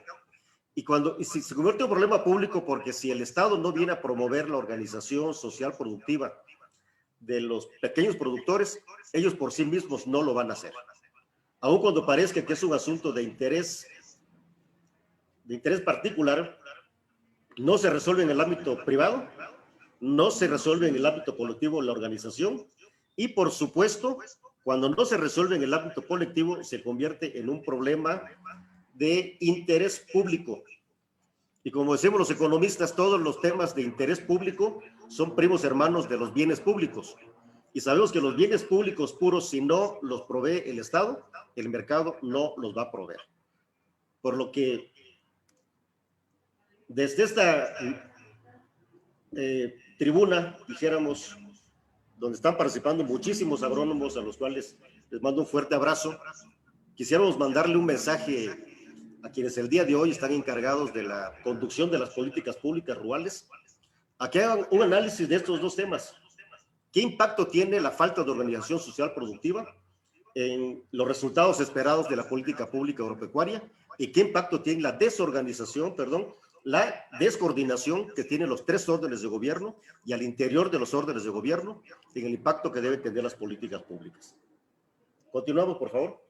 Y si se convierte en un problema público, porque si el Estado no viene a promover la organización social productiva de los pequeños productores, ellos por sí mismos no lo van a hacer. Aun cuando parezca que es un asunto de interés particular, no se resuelve en el ámbito privado, no se resuelve en el ámbito colectivo la organización, y por supuesto, cuando no se resuelve en el ámbito colectivo, se convierte en un problema de interés público. Y como decimos los economistas, todos los temas de interés público son primos hermanos de los bienes públicos. Y sabemos que los bienes públicos puros, si no los provee el Estado, el mercado no los va a proveer. Por lo que desde esta tribuna, dijéramos, donde están participando muchísimos agrónomos a los cuales les mando un fuerte abrazo, quisiéramos mandarle un mensaje a quienes el día de hoy están encargados de la conducción de las políticas públicas rurales, a que hagan un análisis de estos dos temas. ¿Qué impacto tiene la falta de organización social productiva en los resultados esperados de la política pública agropecuaria? ¿Y qué impacto tiene la descoordinación que tienen los tres órdenes de gobierno y al interior de los órdenes de gobierno en el impacto que deben tener las políticas públicas? Continuamos, por favor.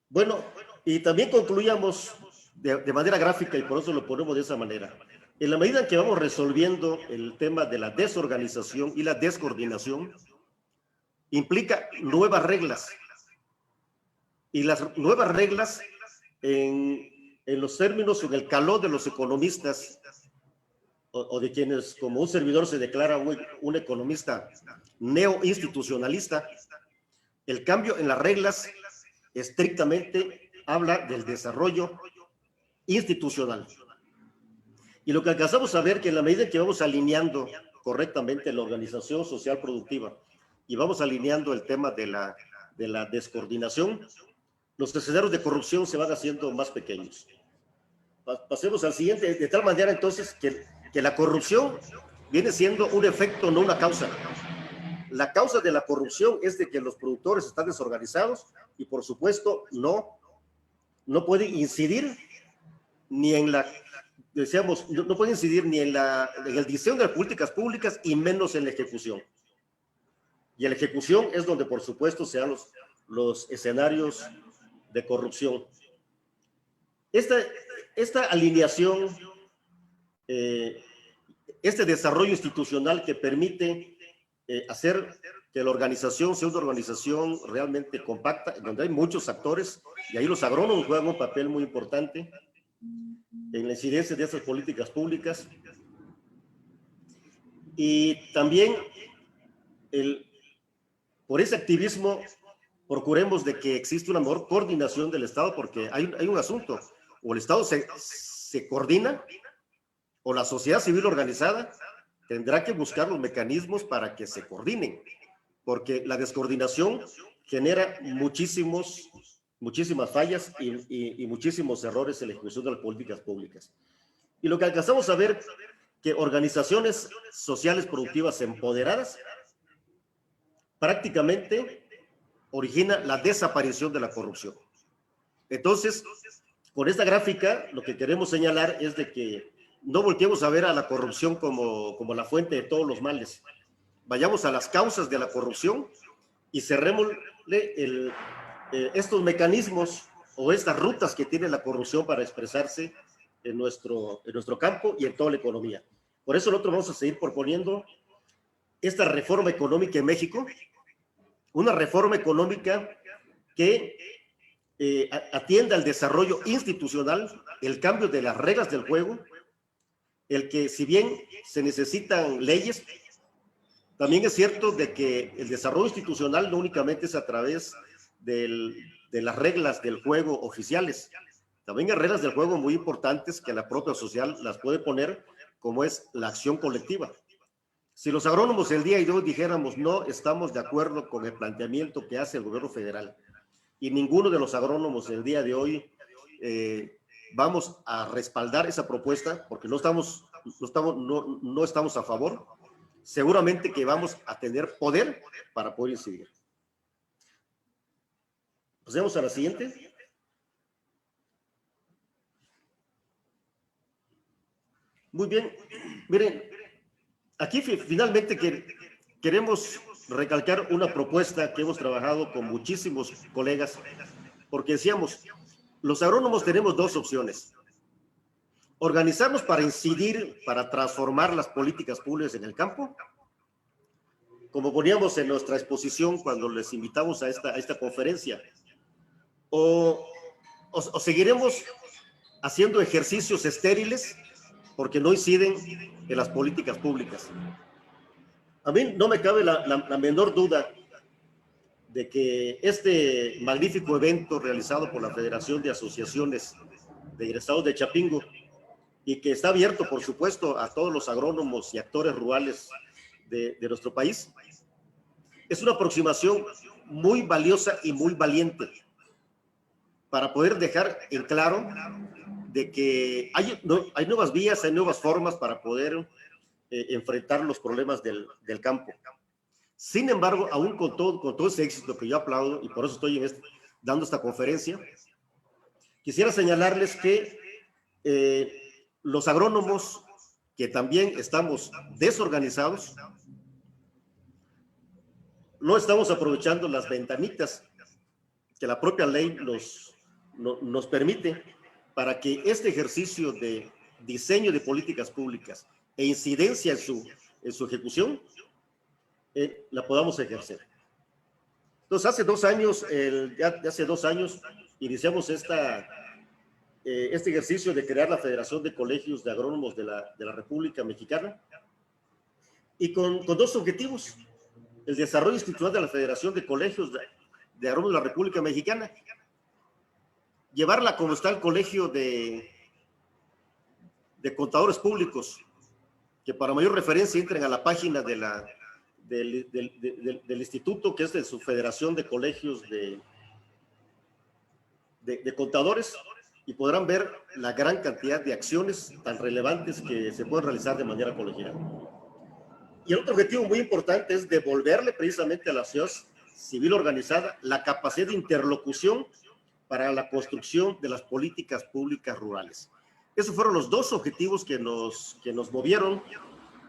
Bueno, y también concluíamos de manera gráfica, y por eso lo ponemos de esa manera. En la medida en que vamos resolviendo el tema de la desorganización y la descoordinación, implica nuevas reglas. Y las nuevas reglas, en los términos, en el calor de los economistas, o de quienes como un servidor se declara un economista neoinstitucionalista, El cambio en las reglas estrictamente habla del desarrollo institucional. Y lo que alcanzamos a ver que en la medida que vamos alineando correctamente la organización social productiva y vamos alineando el tema de la descoordinación, los escenarios de corrupción se van haciendo más pequeños. Pasemos al siguiente, de tal manera entonces que la corrupción viene siendo un efecto, no una causa. La causa de la corrupción es de que los productores están desorganizados y por supuesto no pueden incidir ni en la, decíamos, no pueden incidir ni en el diseño de las políticas públicas y menos en la ejecución. Y en la ejecución es donde por supuesto se dan los escenarios de corrupción. Esta alineación, este desarrollo institucional que permite hacer que la organización sea una organización realmente compacta, donde hay muchos actores, y ahí los agrónomos juegan un papel muy importante en la incidencia de estas políticas públicas. Y también, por ese activismo, procuremos de que exista una mejor coordinación del Estado, porque hay un asunto, o el Estado se coordina, o la sociedad civil organizada tendrá que buscar los mecanismos para que se coordinen, porque la descoordinación genera muchísimas fallas y muchísimos errores en la ejecución de las políticas públicas. Y lo que alcanzamos a ver, que organizaciones sociales productivas empoderadas prácticamente origina la desaparición de la corrupción. Entonces, con esta gráfica, lo que queremos señalar es de que no volteemos a ver a la corrupción como la fuente de todos los males. Vayamos a las causas de la corrupción y cerrémosle estos mecanismos o estas rutas que tiene la corrupción para expresarse en nuestro campo y en toda la economía. Por eso nosotros vamos a seguir proponiendo esta reforma económica en México, una reforma económica que atienda al desarrollo institucional, el cambio de las reglas del juego, el que si bien se necesitan leyes, también es cierto de que el desarrollo institucional no únicamente es a través de las reglas del juego oficiales, también hay reglas del juego muy importantes que la propia social las puede poner, como es la acción colectiva. Si los agrónomos el día de hoy dijéramos no estamos de acuerdo con el planteamiento que hace el gobierno federal y ninguno de los agrónomos el día de hoy vamos a respaldar esa propuesta porque no estamos a favor, seguramente que vamos a tener poder para poder incidir. Pasemos a la siguiente. Muy bien, miren, aquí finalmente queremos recalcar una propuesta que hemos trabajado con muchísimos colegas, porque decíamos, los agrónomos tenemos dos opciones: organizarnos para incidir, para transformar las políticas públicas en el campo, como poníamos en nuestra exposición cuando les invitamos a esta conferencia, o seguiremos haciendo ejercicios estériles porque no inciden en las políticas públicas. A mí no me cabe la menor duda de que este magnífico evento realizado por la Federación de Asociaciones de Egresados de Chapingo, y que está abierto, por supuesto, a todos los agrónomos y actores rurales de nuestro país, es una aproximación muy valiosa y muy valiente para poder dejar en claro de que hay nuevas vías, hay nuevas formas para poder enfrentar los problemas del campo. Sin embargo, aún con todo ese éxito que yo aplaudo, y por eso estoy dando esta conferencia, quisiera señalarles que los agrónomos, que también estamos desorganizados, no estamos aprovechando las ventanitas que la propia ley nos permite para que este ejercicio de diseño de políticas públicas e incidencia en su ejecución la podamos ejercer. Entonces, hace 2 años, hace 2 años, iniciamos este ejercicio de crear la Federación de Colegios de Agrónomos de la República Mexicana, y con 2 objetivos: el desarrollo institucional de la Federación de Colegios de Agrónomos de la República Mexicana, llevarla como está el Colegio de Contadores Públicos, que para mayor referencia entren a la página del instituto, que es de su Federación de Colegios de Contadores, y podrán ver la gran cantidad de acciones tan relevantes que se pueden realizar de manera colegial. Y el otro objetivo muy importante es devolverle precisamente a la sociedad civil organizada la capacidad de interlocución para la construcción de las políticas públicas rurales. Esos fueron los dos objetivos que nos movieron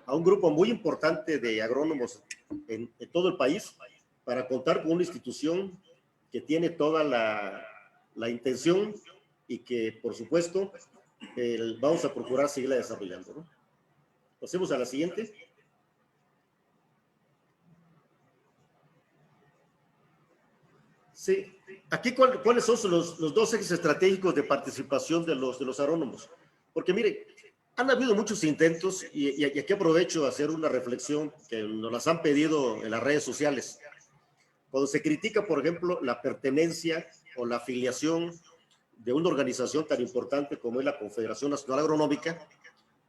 a un grupo muy importante de agrónomos en todo el país para contar con una institución que tiene toda la intención y que, por supuesto, vamos a procurar seguirla desarrollando, ¿no? Pasemos a la siguiente. Sí, aquí cuáles son los dos ejes estratégicos de participación de los agrónomos. Porque mire, han habido muchos intentos y aquí aprovecho a hacer una reflexión que nos las han pedido en las redes sociales. Cuando se critica, por ejemplo, la pertenencia o la afiliación de una organización tan importante como es la Confederación Nacional Agronómica,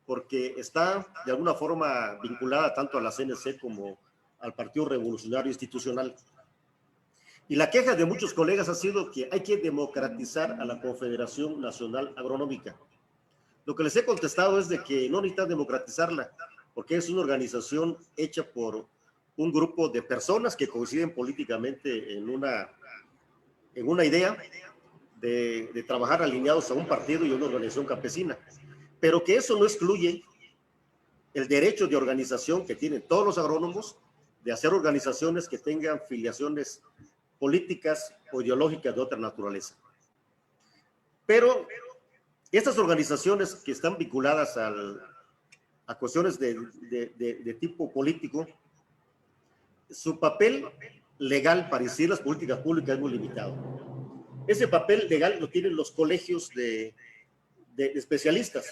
porque está de alguna forma vinculada tanto a la CNC como al Partido Revolucionario Institucional. Y la queja de muchos colegas ha sido que hay que democratizar a la Confederación Nacional Agronómica. Lo que les he contestado es de que no necesitan democratizarla, porque es una organización hecha por un grupo de personas que coinciden políticamente en una idea de trabajar alineados a un partido y una organización campesina. Pero que eso no excluye el derecho de organización que tienen todos los agrónomos de hacer organizaciones que tengan filiaciones políticas o ideológicas de otra naturaleza. Pero estas organizaciones que están vinculadas a cuestiones de tipo político, su papel legal para incidir las políticas públicas es muy limitado. Ese papel legal lo tienen los colegios de especialistas.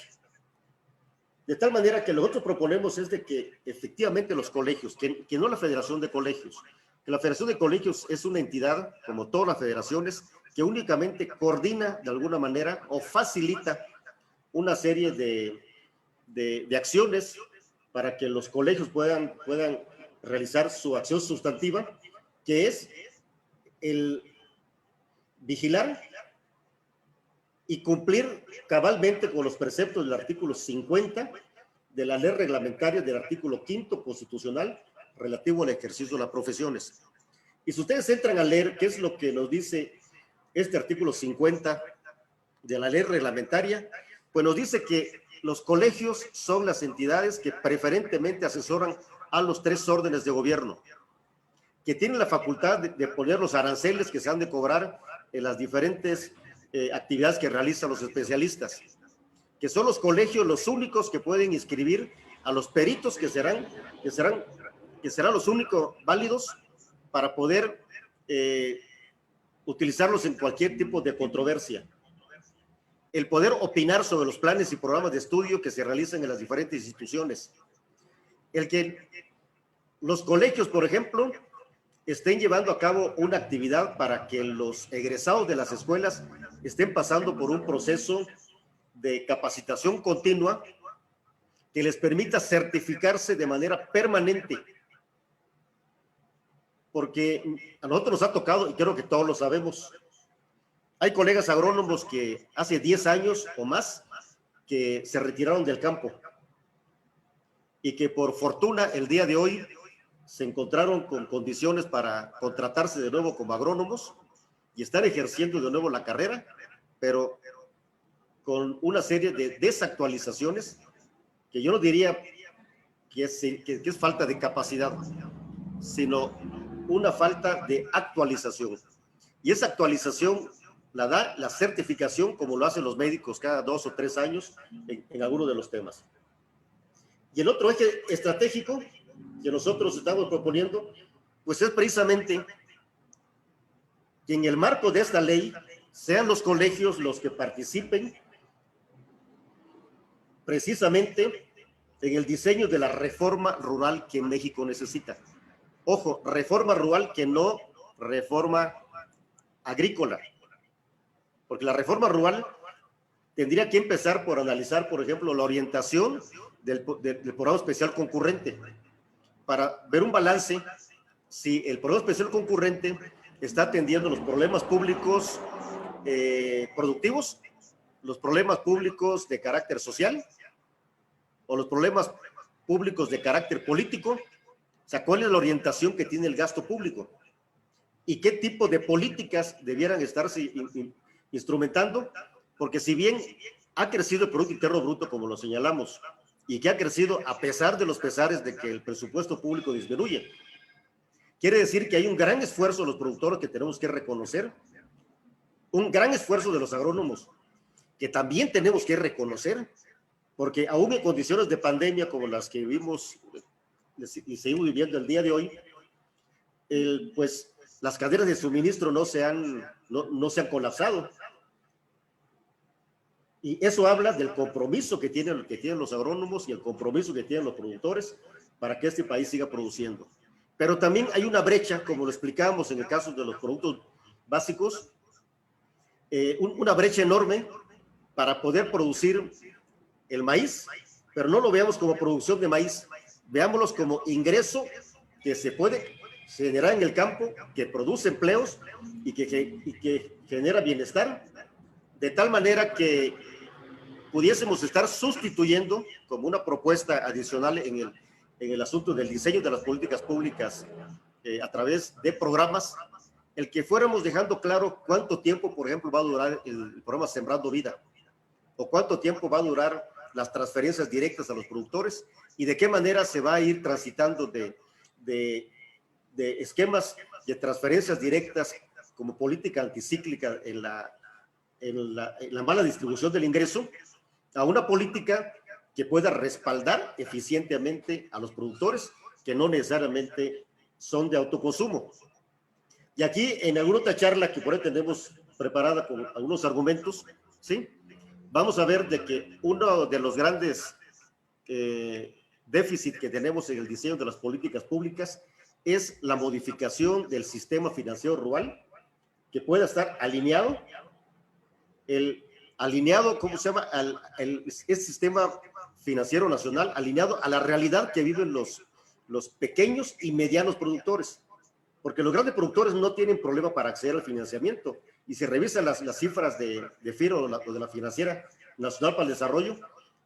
De tal manera que lo que nosotros proponemos es de que efectivamente los colegios, que no la Federación de Colegios, que la Federación de Colegios es una entidad, como todas las federaciones, que únicamente coordina de alguna manera o facilita una serie de acciones para que los colegios puedan realizar su acción sustantiva, que es el vigilar y cumplir cabalmente con los preceptos del artículo 50 de la ley reglamentaria del artículo 5º constitucional relativo al ejercicio de las profesiones. Y si ustedes entran a leer qué es lo que nos dice este artículo 50 de la ley reglamentaria, pues nos dice que los colegios son las entidades que preferentemente asesoran a los 3 órdenes de gobierno, que tienen la facultad de poner los aranceles que se han de cobrar en las diferentes actividades que realizan los especialistas, que son los colegios los únicos que pueden inscribir a los peritos que serán los únicos válidos para poder utilizarlos en cualquier tipo de controversia. El poder opinar sobre los planes y programas de estudio que se realizan en las diferentes instituciones. El que los colegios, por ejemplo, estén llevando a cabo una actividad para que los egresados de las escuelas estén pasando por un proceso de capacitación continua que les permita certificarse de manera permanente. Porque a nosotros nos ha tocado, y creo que todos lo sabemos, hay colegas agrónomos que hace 10 años o más que se retiraron del campo y que por fortuna el día de hoy se encontraron con condiciones para contratarse de nuevo como agrónomos y estar ejerciendo de nuevo la carrera, pero con una serie de desactualizaciones que yo no diría que es falta de capacidad, sino una falta de actualización. Y esa actualización la da la certificación, como lo hacen los médicos cada 2 o 3 años en algunos de los temas. Y el otro eje estratégico que nosotros estamos proponiendo, pues es precisamente que en el marco de esta ley sean los colegios los que participen precisamente en el diseño de la reforma rural que México necesita. Ojo, reforma rural que no reforma agrícola, porque la reforma rural tendría que empezar por analizar, por ejemplo, la orientación del programa especial concurrente, para ver un balance si el programa especial concurrente está atendiendo los problemas públicos productivos, los problemas públicos de carácter social o los problemas públicos de carácter político. O sea, ¿cuál es la orientación que tiene el gasto público? ¿Y qué tipo de políticas debieran estarse instrumentando? Porque si bien ha crecido el Producto Interno Bruto, como lo señalamos, y que ha crecido a pesar de los pesares de que el presupuesto público disminuye, quiere decir que hay un gran esfuerzo de los productores que tenemos que reconocer, un gran esfuerzo de los agrónomos que también tenemos que reconocer, porque aún en condiciones de pandemia como las que vivimos y seguimos viviendo el día de hoy, pues las cadenas de suministro no se han colapsado. Y eso habla del compromiso que tienen los agrónomos y el compromiso que tienen los productores para que este país siga produciendo. Pero también hay una brecha, como lo explicamos en el caso de los productos básicos, una brecha enorme para poder producir el maíz, pero no lo veamos como producción de maíz, veámoslos como ingreso que se puede generar en el campo, que produce empleos y que genera bienestar, de tal manera que pudiésemos estar sustituyendo como una propuesta adicional en el asunto del diseño de las políticas públicas a través de programas, el que fuéramos dejando claro cuánto tiempo, por ejemplo, va a durar el programa Sembrando Vida, o cuánto tiempo va a durar las transferencias directas a los productores y de qué manera se va a ir transitando de esquemas de transferencias directas como política anticíclica en la mala distribución del ingreso a una política que pueda respaldar eficientemente a los productores que no necesariamente son de autoconsumo. Y aquí en alguna otra charla que por ahí tenemos preparada con algunos argumentos, ¿sí? Vamos a ver de que uno de los grandes déficits que tenemos en el diseño de las políticas públicas es la modificación del sistema financiero rural, que pueda estar alineado, ¿cómo se llama? Este sistema financiero nacional alineado a la realidad que viven los pequeños y medianos productores, porque los grandes productores no tienen problema para acceder al financiamiento, y si revisan las cifras de FIRO o de la Financiera Nacional para el Desarrollo,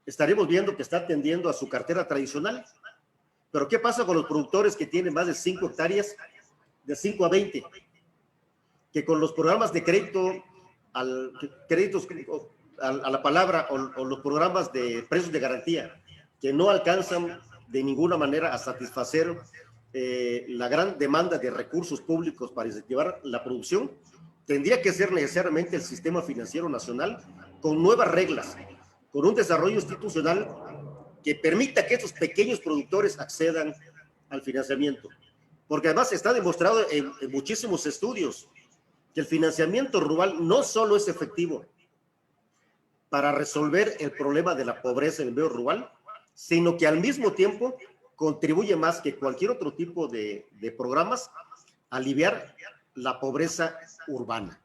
estaremos viendo que está atendiendo a su cartera tradicional. Pero ¿qué pasa con los productores que tienen más de 5 hectáreas, de 5 a 20? Que con los programas de créditos a la palabra o los programas de precios de garantía, que no alcanzan de ninguna manera a satisfacer la gran demanda de recursos públicos para incentivar la producción, tendría que ser necesariamente el sistema financiero nacional con nuevas reglas, con un desarrollo institucional que permita que estos pequeños productores accedan al financiamiento. Porque además está demostrado en muchísimos estudios que el financiamiento rural no solo es efectivo para resolver el problema de la pobreza en el medio rural, sino que al mismo tiempo contribuye más que cualquier otro tipo de programas a aliviar la pobreza urbana.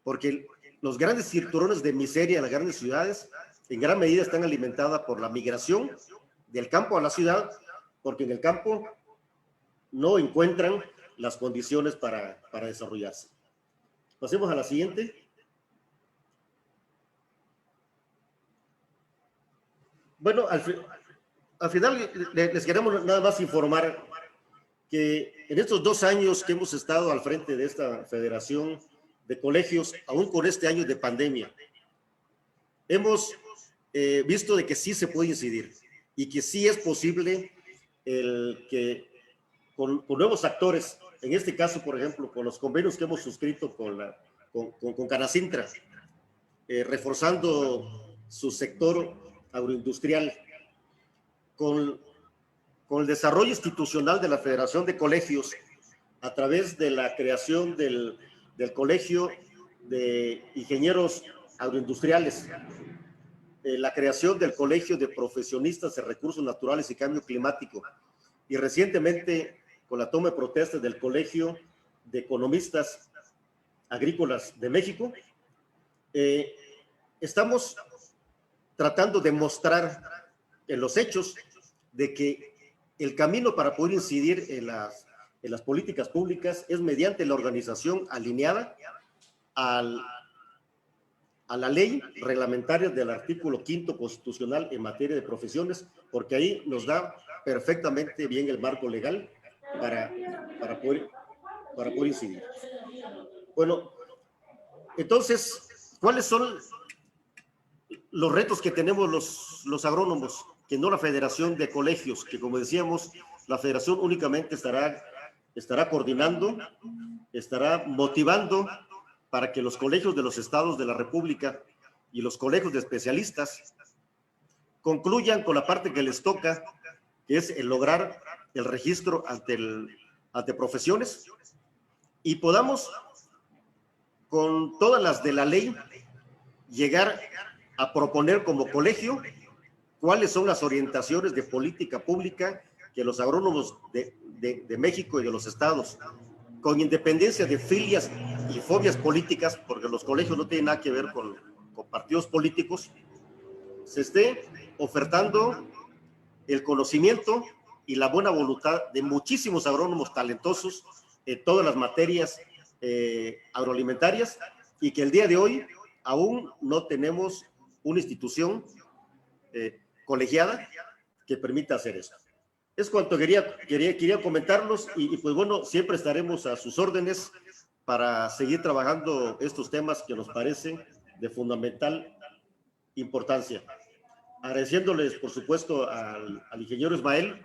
Porque los grandes cinturones de miseria en las grandes ciudades en gran medida están alimentadas por la migración del campo a la ciudad, porque en el campo no encuentran las condiciones para desarrollarse. Pasemos a la siguiente. Bueno, al final les queremos nada más informar que en estos 2 años que hemos estado al frente de esta federación de colegios, aún con este año de pandemia, hemos visto de que sí se puede incidir y que sí es posible que con nuevos actores, en este caso, por ejemplo, con los convenios que hemos suscrito con Canacintra, reforzando su sector agroindustrial, con el desarrollo institucional de la Federación de Colegios, a través de la creación del Colegio de Ingenieros Agroindustriales, la creación del Colegio de Profesionistas de Recursos Naturales y Cambio Climático, y recientemente con la toma de protesta del Colegio de Economistas Agrícolas de México, estamos tratando de mostrar en los hechos de que el camino para poder incidir en las políticas públicas es mediante la organización alineada a la ley reglamentaria del artículo 5º constitucional en materia de profesiones, porque ahí nos da perfectamente bien el marco legal para poder incidir. Bueno, entonces, ¿cuáles son los retos que tenemos los agrónomos? Que no la Federación de Colegios, que como decíamos, la Federación únicamente estará coordinando, estará motivando para que los colegios de los estados de la República y los colegios de especialistas concluyan con la parte que les toca, que es el lograr el registro ante profesiones, y podamos, con todas las de la ley, llegar a proponer como colegio cuáles son las orientaciones de política pública que los agrónomos de México y de los estados, con independencia de filias y fobias políticas, porque los colegios no tienen nada que ver con partidos políticos, se esté ofertando el conocimiento y la buena voluntad de muchísimos agrónomos talentosos en todas las materias agroalimentarias, y que el día de hoy aún no tenemos una institución colegiada que permita hacer eso. Es cuanto quería comentarlos, y pues bueno, siempre estaremos a sus órdenes para seguir trabajando estos temas que nos parecen de fundamental importancia. Agradeciéndoles, por supuesto, al ingeniero Ismael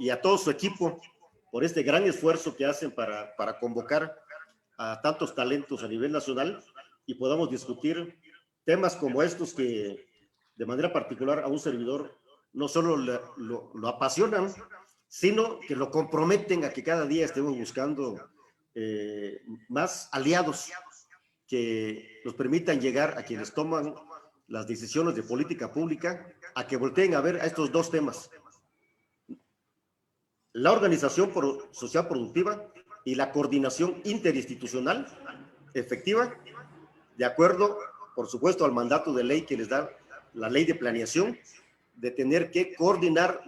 y a todo su equipo por este gran esfuerzo que hacen para convocar a tantos talentos a nivel nacional y podamos discutir temas como estos que de manera particular a un servidor no solo lo apasionan, sino que lo comprometen a que cada día estemos buscando más aliados que nos permitan llegar a quienes toman las decisiones de política pública, a que volteen a ver a estos dos temas: la organización social productiva y la coordinación interinstitucional efectiva, de acuerdo, por supuesto, al mandato de ley que les da la ley de planeación, de tener que coordinar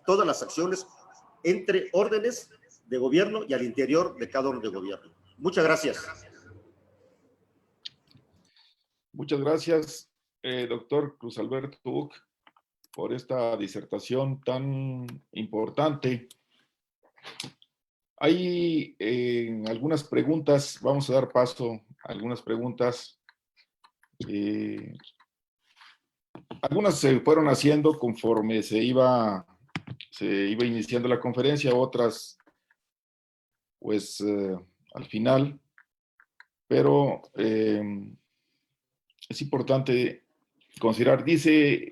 todas las acciones entre órdenes de gobierno y al interior de cada orden de gobierno. Muchas gracias. Muchas gracias, doctor Cruz Alberto Uc, por esta disertación tan importante. Hay algunas preguntas, vamos a dar paso a algunas preguntas. Algunas se fueron haciendo conforme se iba iniciando la conferencia, otras pues al final, pero es importante considerar. Dice,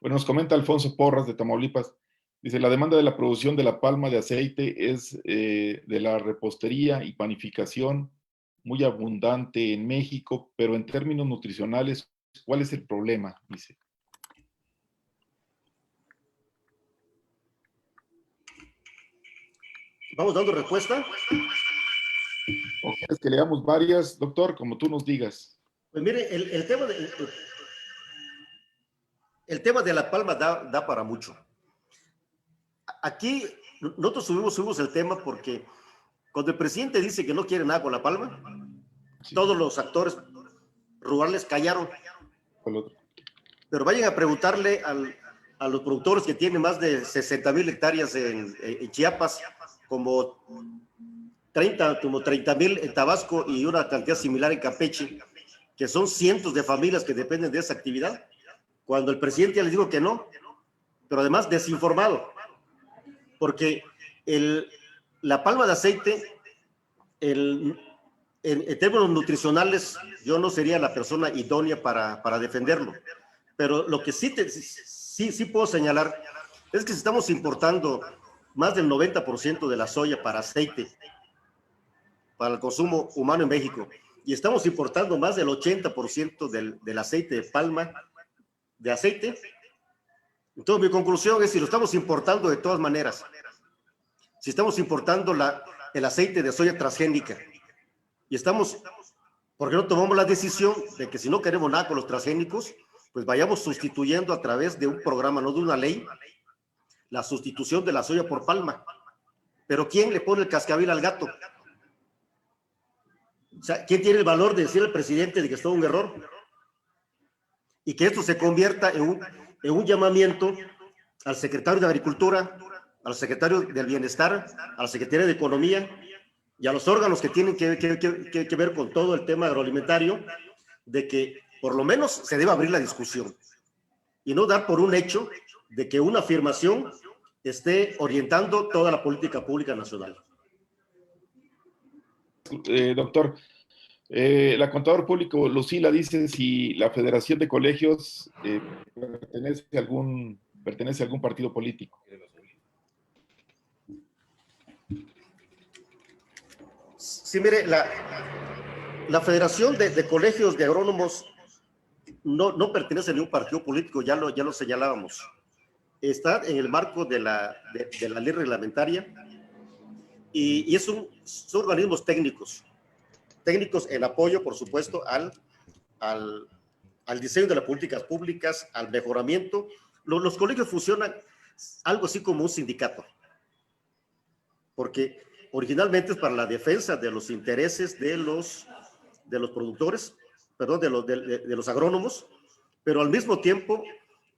bueno, nos comenta Alfonso Porras de Tamaulipas, dice: la demanda de la producción de la palma de aceite es de la repostería y panificación muy abundante en México, pero en términos nutricionales, ¿cuál es el problema? Dice. ¿Vamos dando respuesta? ¿O quieres que leamos varias, doctor? Como tú nos digas. Pues mire, el tema de la palma da para mucho. Aquí nosotros subimos el tema porque cuando el presidente dice que no quiere nada con la palma, sí, todos los actores rurales callaron. Pero vayan a preguntarle a los productores que tienen más de 60,000 hectáreas en Chiapas, como 30,000 en Tabasco y una cantidad similar en Campeche, que son cientos de familias que dependen de esa actividad, cuando el presidente ya les dijo que no, pero además desinformado, porque la palma de aceite, en términos nutricionales, yo no sería la persona idónea para defenderlo, pero lo que sí puedo señalar es que si estamos importando más del 90% de la soya para aceite, para el consumo humano en México, y estamos importando más del 80% del aceite de palma de aceite, entonces mi conclusión es: si lo estamos importando de todas maneras, si estamos importando el aceite de soya transgénica. Y estamos, ¿por qué no tomamos la decisión de que si no queremos nada con los transgénicos, pues vayamos sustituyendo a través de un programa, no de una ley, la sustitución de la soya por palma? Pero ¿quién le pone el cascabel al gato? O sea, ¿quién tiene el valor de decir al presidente de que es todo un error? Y que esto se convierta en un llamamiento al secretario de Agricultura, al secretario del Bienestar, al secretario de Economía y a los órganos que tienen que ver con todo el tema agroalimentario, de que por lo menos se debe abrir la discusión y no dar por un hecho de que una afirmación esté orientando toda la política pública nacional. Doctor, la contador público Lucila dice si la Federación de Colegios pertenece a algún partido político. Sí, mire, la Federación de Colegios de Agrónomos no pertenece a ningún partido político, ya lo señalábamos. Está en el marco de la ley reglamentaria y son organismos técnicos en apoyo, por supuesto, al diseño de las políticas públicas, al mejoramiento. Los colegios funcionan algo así como un sindicato, porque originalmente es para la defensa de los intereses de los productores, perdón, de los agrónomos, pero al mismo tiempo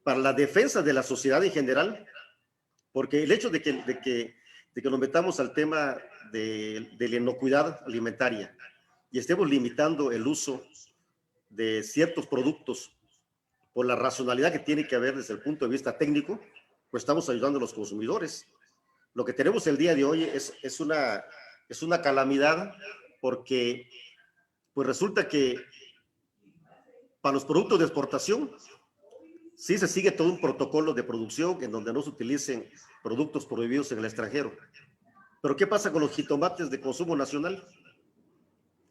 para la defensa de la sociedad en general, porque el hecho de que nos metamos al tema de la inocuidad alimentaria y estemos limitando el uso de ciertos productos por la racionalidad que tiene que haber desde el punto de vista técnico, pues estamos ayudando a los consumidores. Lo que tenemos el día de hoy es una calamidad, porque pues resulta que para los productos de exportación sí se sigue todo un protocolo de producción en donde no se utilicen productos prohibidos en el extranjero. Pero ¿qué pasa con los jitomates de consumo nacional?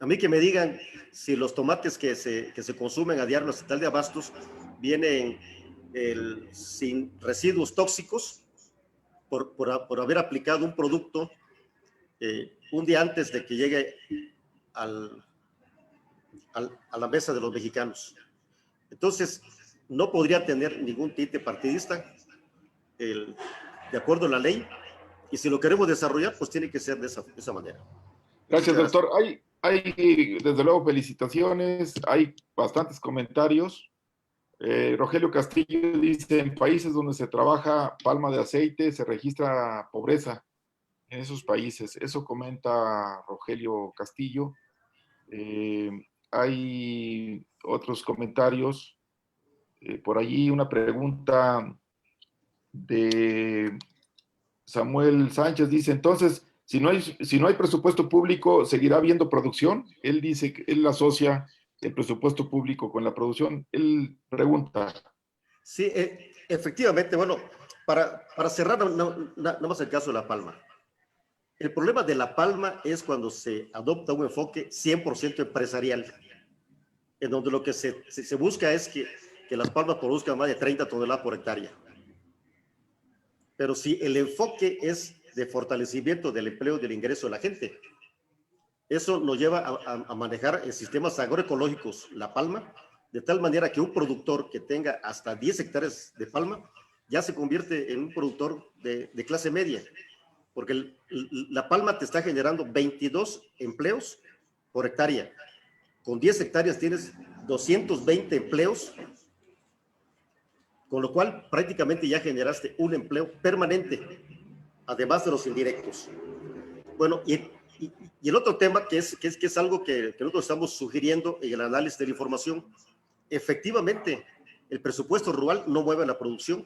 A mí que me digan si los tomates que se consumen a diario en la central de abastos vienen sin residuos tóxicos por haber aplicado un producto un día antes de que llegue a la mesa de los mexicanos. Entonces, no podría tener ningún tinte partidista de acuerdo a la ley, y si lo queremos desarrollar, pues tiene que ser de esa manera. Gracias, doctor. Hay, desde luego, felicitaciones, hay bastantes comentarios. Rogelio Castillo dice, en países donde se trabaja palma de aceite se registra pobreza en esos países. Eso comenta Rogelio Castillo. Hay otros comentarios. Por allí una pregunta de Samuel Sánchez, dice, entonces, si no hay presupuesto público, ¿seguirá habiendo producción? Él dice que él asocia el presupuesto público con la producción. Él pregunta. Sí, efectivamente, bueno, para cerrar nada más el caso de La Palma. El problema de La Palma es cuando se adopta un enfoque 100% empresarial, en donde lo que se busca es que Las Palmas produzcan más de 30 toneladas por hectárea. Pero si el enfoque es de fortalecimiento del empleo y del ingreso de la gente, eso nos lleva a manejar sistemas agroecológicos La Palma, de tal manera que un productor que tenga hasta 10 hectáreas de palma ya se convierte en un productor de clase media, porque La Palma te está generando 22 empleos por hectárea. Con 10 hectáreas tienes 220 empleos, con lo cual prácticamente ya generaste un empleo permanente, además de los indirectos. Bueno, y el otro tema que es algo que nosotros estamos sugiriendo en el análisis de la información, efectivamente, el presupuesto rural no mueve la producción,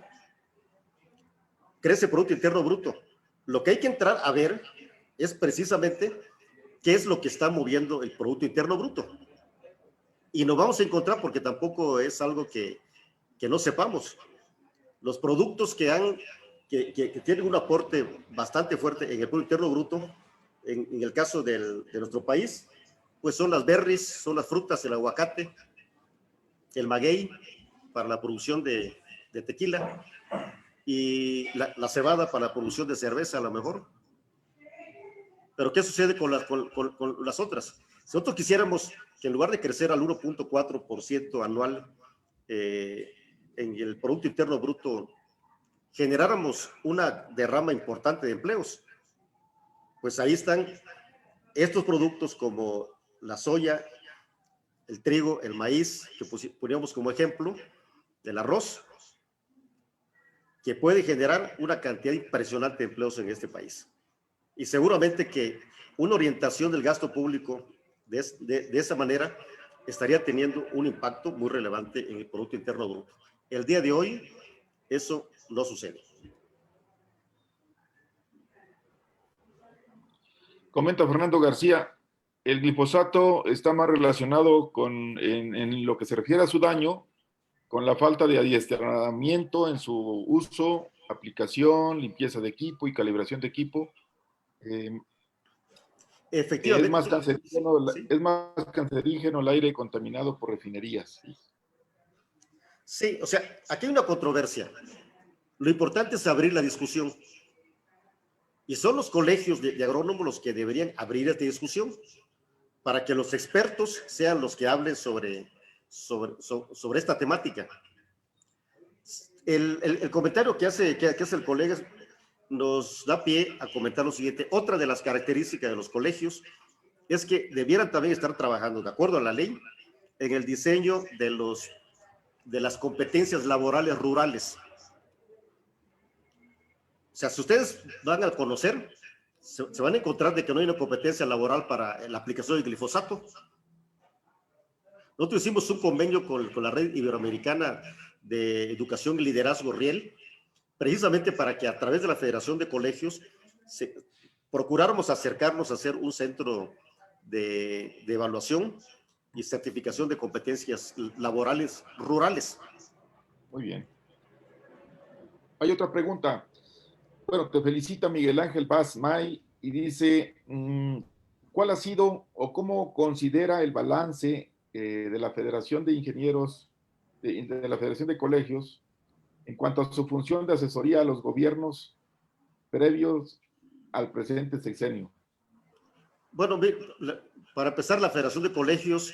crece el Producto Interno Bruto. Lo que hay que entrar a ver es precisamente qué es lo que está moviendo el Producto Interno Bruto. Y nos vamos a encontrar, porque tampoco es algo que no sepamos. Los productos que tienen un aporte bastante fuerte en el Producto Interno Bruto, en el caso de nuestro país, pues son las berries, son las frutas, el aguacate, el maguey para la producción de tequila y la cebada para la producción de cerveza, a lo mejor. Pero ¿qué sucede con las otras? Si nosotros quisiéramos que en lugar de crecer al 1.4% anual en el Producto Interno Bruto, generáramos una derrama importante de empleos, pues ahí están estos productos como la soya, el trigo, el maíz, que poníamos como ejemplo, el arroz, que puede generar una cantidad impresionante de empleos en este país. Y seguramente que una orientación del gasto público de esa manera estaría teniendo un impacto muy relevante en el Producto Interno Bruto. El día de hoy, eso no sucede. Comenta Fernando García, el glifosato está más relacionado en lo que se refiere a su daño, con la falta de adiestramiento en su uso, aplicación, limpieza de equipo y calibración de equipo. Efectivamente. Es más cancerígeno el aire contaminado por refinerías. Sí, o sea, aquí hay una controversia. Lo importante es abrir la discusión. Y son los colegios de agrónomos los que deberían abrir esta discusión para que los expertos sean los que hablen sobre esta temática. El comentario que hace el colega nos da pie a comentar lo siguiente. Otra de las características de los colegios es que debieran también estar trabajando, de acuerdo a la ley, en el diseño de las competencias laborales rurales. O sea, si ustedes van a conocer, se van a encontrar de que no hay una competencia laboral para la aplicación del glifosato. Nosotros hicimos un convenio con la Red Iberoamericana de Educación y Liderazgo RIEL, precisamente para que a través de la Federación de Colegios procuráramos acercarnos a hacer un centro de evaluación y certificación de competencias laborales rurales. Muy bien. Hay otra pregunta. Bueno, te felicita Miguel Ángel Paz May y dice, ¿cuál ha sido o cómo considera el balance de la Federación de Ingenieros, de la Federación de Colegios, en cuanto a su función de asesoría a los gobiernos previos al presente sexenio? Bueno, para empezar, la Federación de Colegios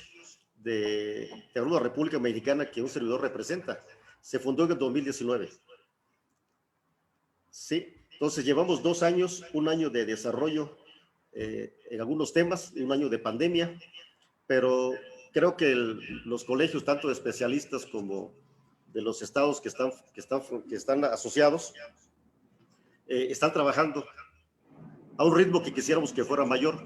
de la República Mexicana, que un servidor representa, se fundó en el 2019. Sí, entonces llevamos 2 años, un año de desarrollo en algunos temas, y un año de pandemia, pero creo que los colegios, tanto de especialistas como de los estados que están asociados, están trabajando a un ritmo que quisiéramos que fuera mayor.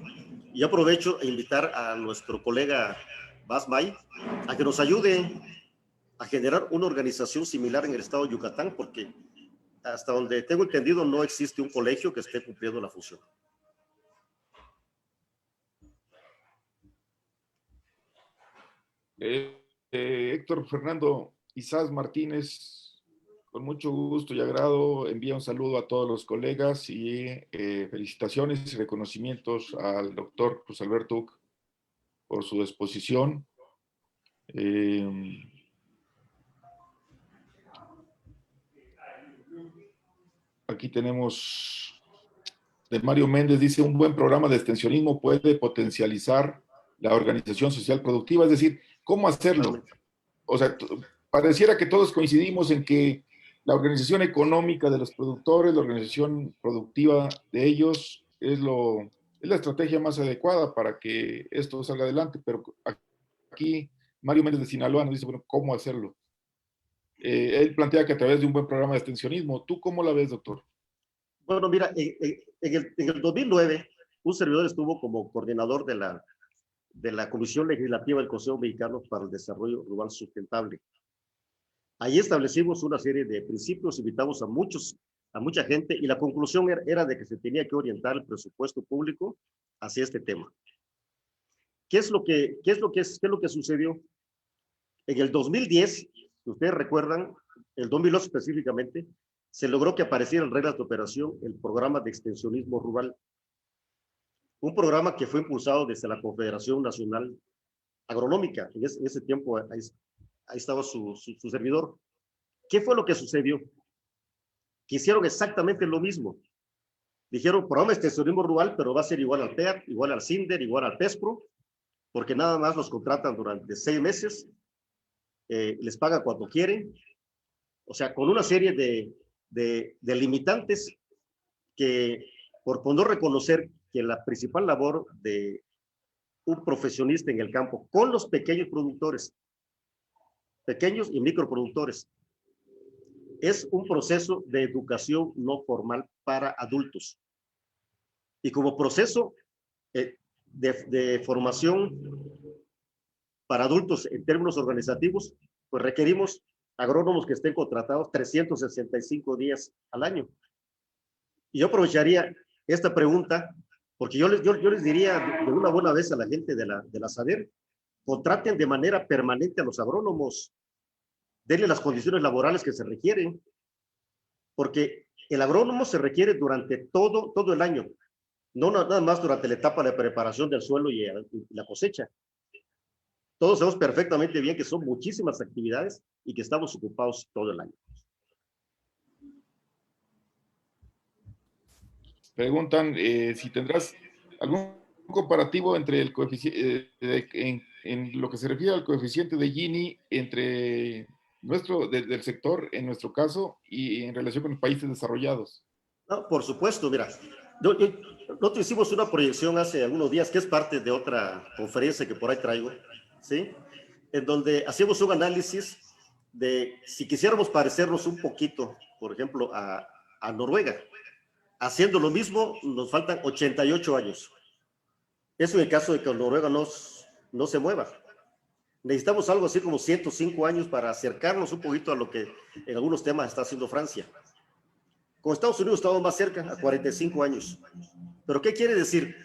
Y aprovecho a invitar a nuestro colega Bas May a que nos ayude a generar una organización similar en el estado de Yucatán, porque hasta donde tengo entendido no existe un colegio que esté cumpliendo la función. Héctor Fernando Isás Martínez, con mucho gusto y agrado, envía un saludo a todos los colegas y felicitaciones y reconocimientos al doctor Cruz Alberto Uc por su exposición. Aquí tenemos de Mario Méndez, dice, un buen programa de extensionismo puede potencializar la organización social productiva, es decir, ¿cómo hacerlo? O sea, pareciera que todos coincidimos en que la organización económica de los productores, la organización productiva de ellos es la estrategia más adecuada para que esto salga adelante, pero aquí Mario Méndez de Sinaloa nos dice, bueno, ¿cómo hacerlo? Él plantea que a través de un buen programa de extensionismo. ¿Tú cómo la ves, doctor? Bueno, mira, en el 2009, un servidor estuvo como coordinador de la Comisión Legislativa del Consejo Mexicano para el Desarrollo Rural Sustentable. Ahí establecimos una serie de principios, invitamos a mucha gente, y la conclusión era de que se tenía que orientar el presupuesto público hacia este tema. ¿Qué es lo que sucedió? En el 2010, si ustedes recuerdan, el 2008 específicamente, se logró que aparecieran reglas de operación el programa de extensionismo rural, un programa que fue impulsado desde la Confederación Nacional Agronómica. En ese tiempo ahí estaba su servidor. ¿Qué fue lo que sucedió? Que hicieron exactamente lo mismo. Dijeron, programa de extensionismo rural, pero va a ser igual al PEAC, igual al CINDER, igual al PESPRO, porque nada más los contratan durante 6 meses, les pagan cuando quieren, o sea, con una serie de limitantes que, por no reconocer que la principal labor de un profesionista en el campo, con los pequeños productores, pequeños y microproductores, es un proceso de educación no formal para adultos. Y como proceso de formación para adultos en términos organizativos, pues requerimos agrónomos que estén contratados 365 días al año. Y yo aprovecharía esta pregunta, porque yo les diría de una buena vez a la gente de la SADER, contraten de manera permanente a los agrónomos, denle las condiciones laborales que se requieren, porque el agrónomo se requiere durante todo el año, no nada más durante la etapa de preparación del suelo y la cosecha. Todos sabemos perfectamente bien que son muchísimas actividades y que estamos ocupados todo el año. Preguntan si tendrás algún comparativo entre el coeficiente, en lo que se refiere al coeficiente de Gini entre del sector, en nuestro caso, y en relación con los países desarrollados. No, por supuesto, mira, nosotros hicimos una proyección hace algunos días, que es parte de otra conferencia que por ahí traigo, ¿sí? En donde hacemos un análisis de si quisiéramos parecernos un poquito, por ejemplo, a Noruega. Haciendo lo mismo, nos faltan 88 años. Eso en el caso de que Noruega no se mueva. Necesitamos algo así como 105 años para acercarnos un poquito a lo que en algunos temas está haciendo Francia. Con Estados Unidos estamos más cerca, a 45 años. ¿Pero qué quiere decir?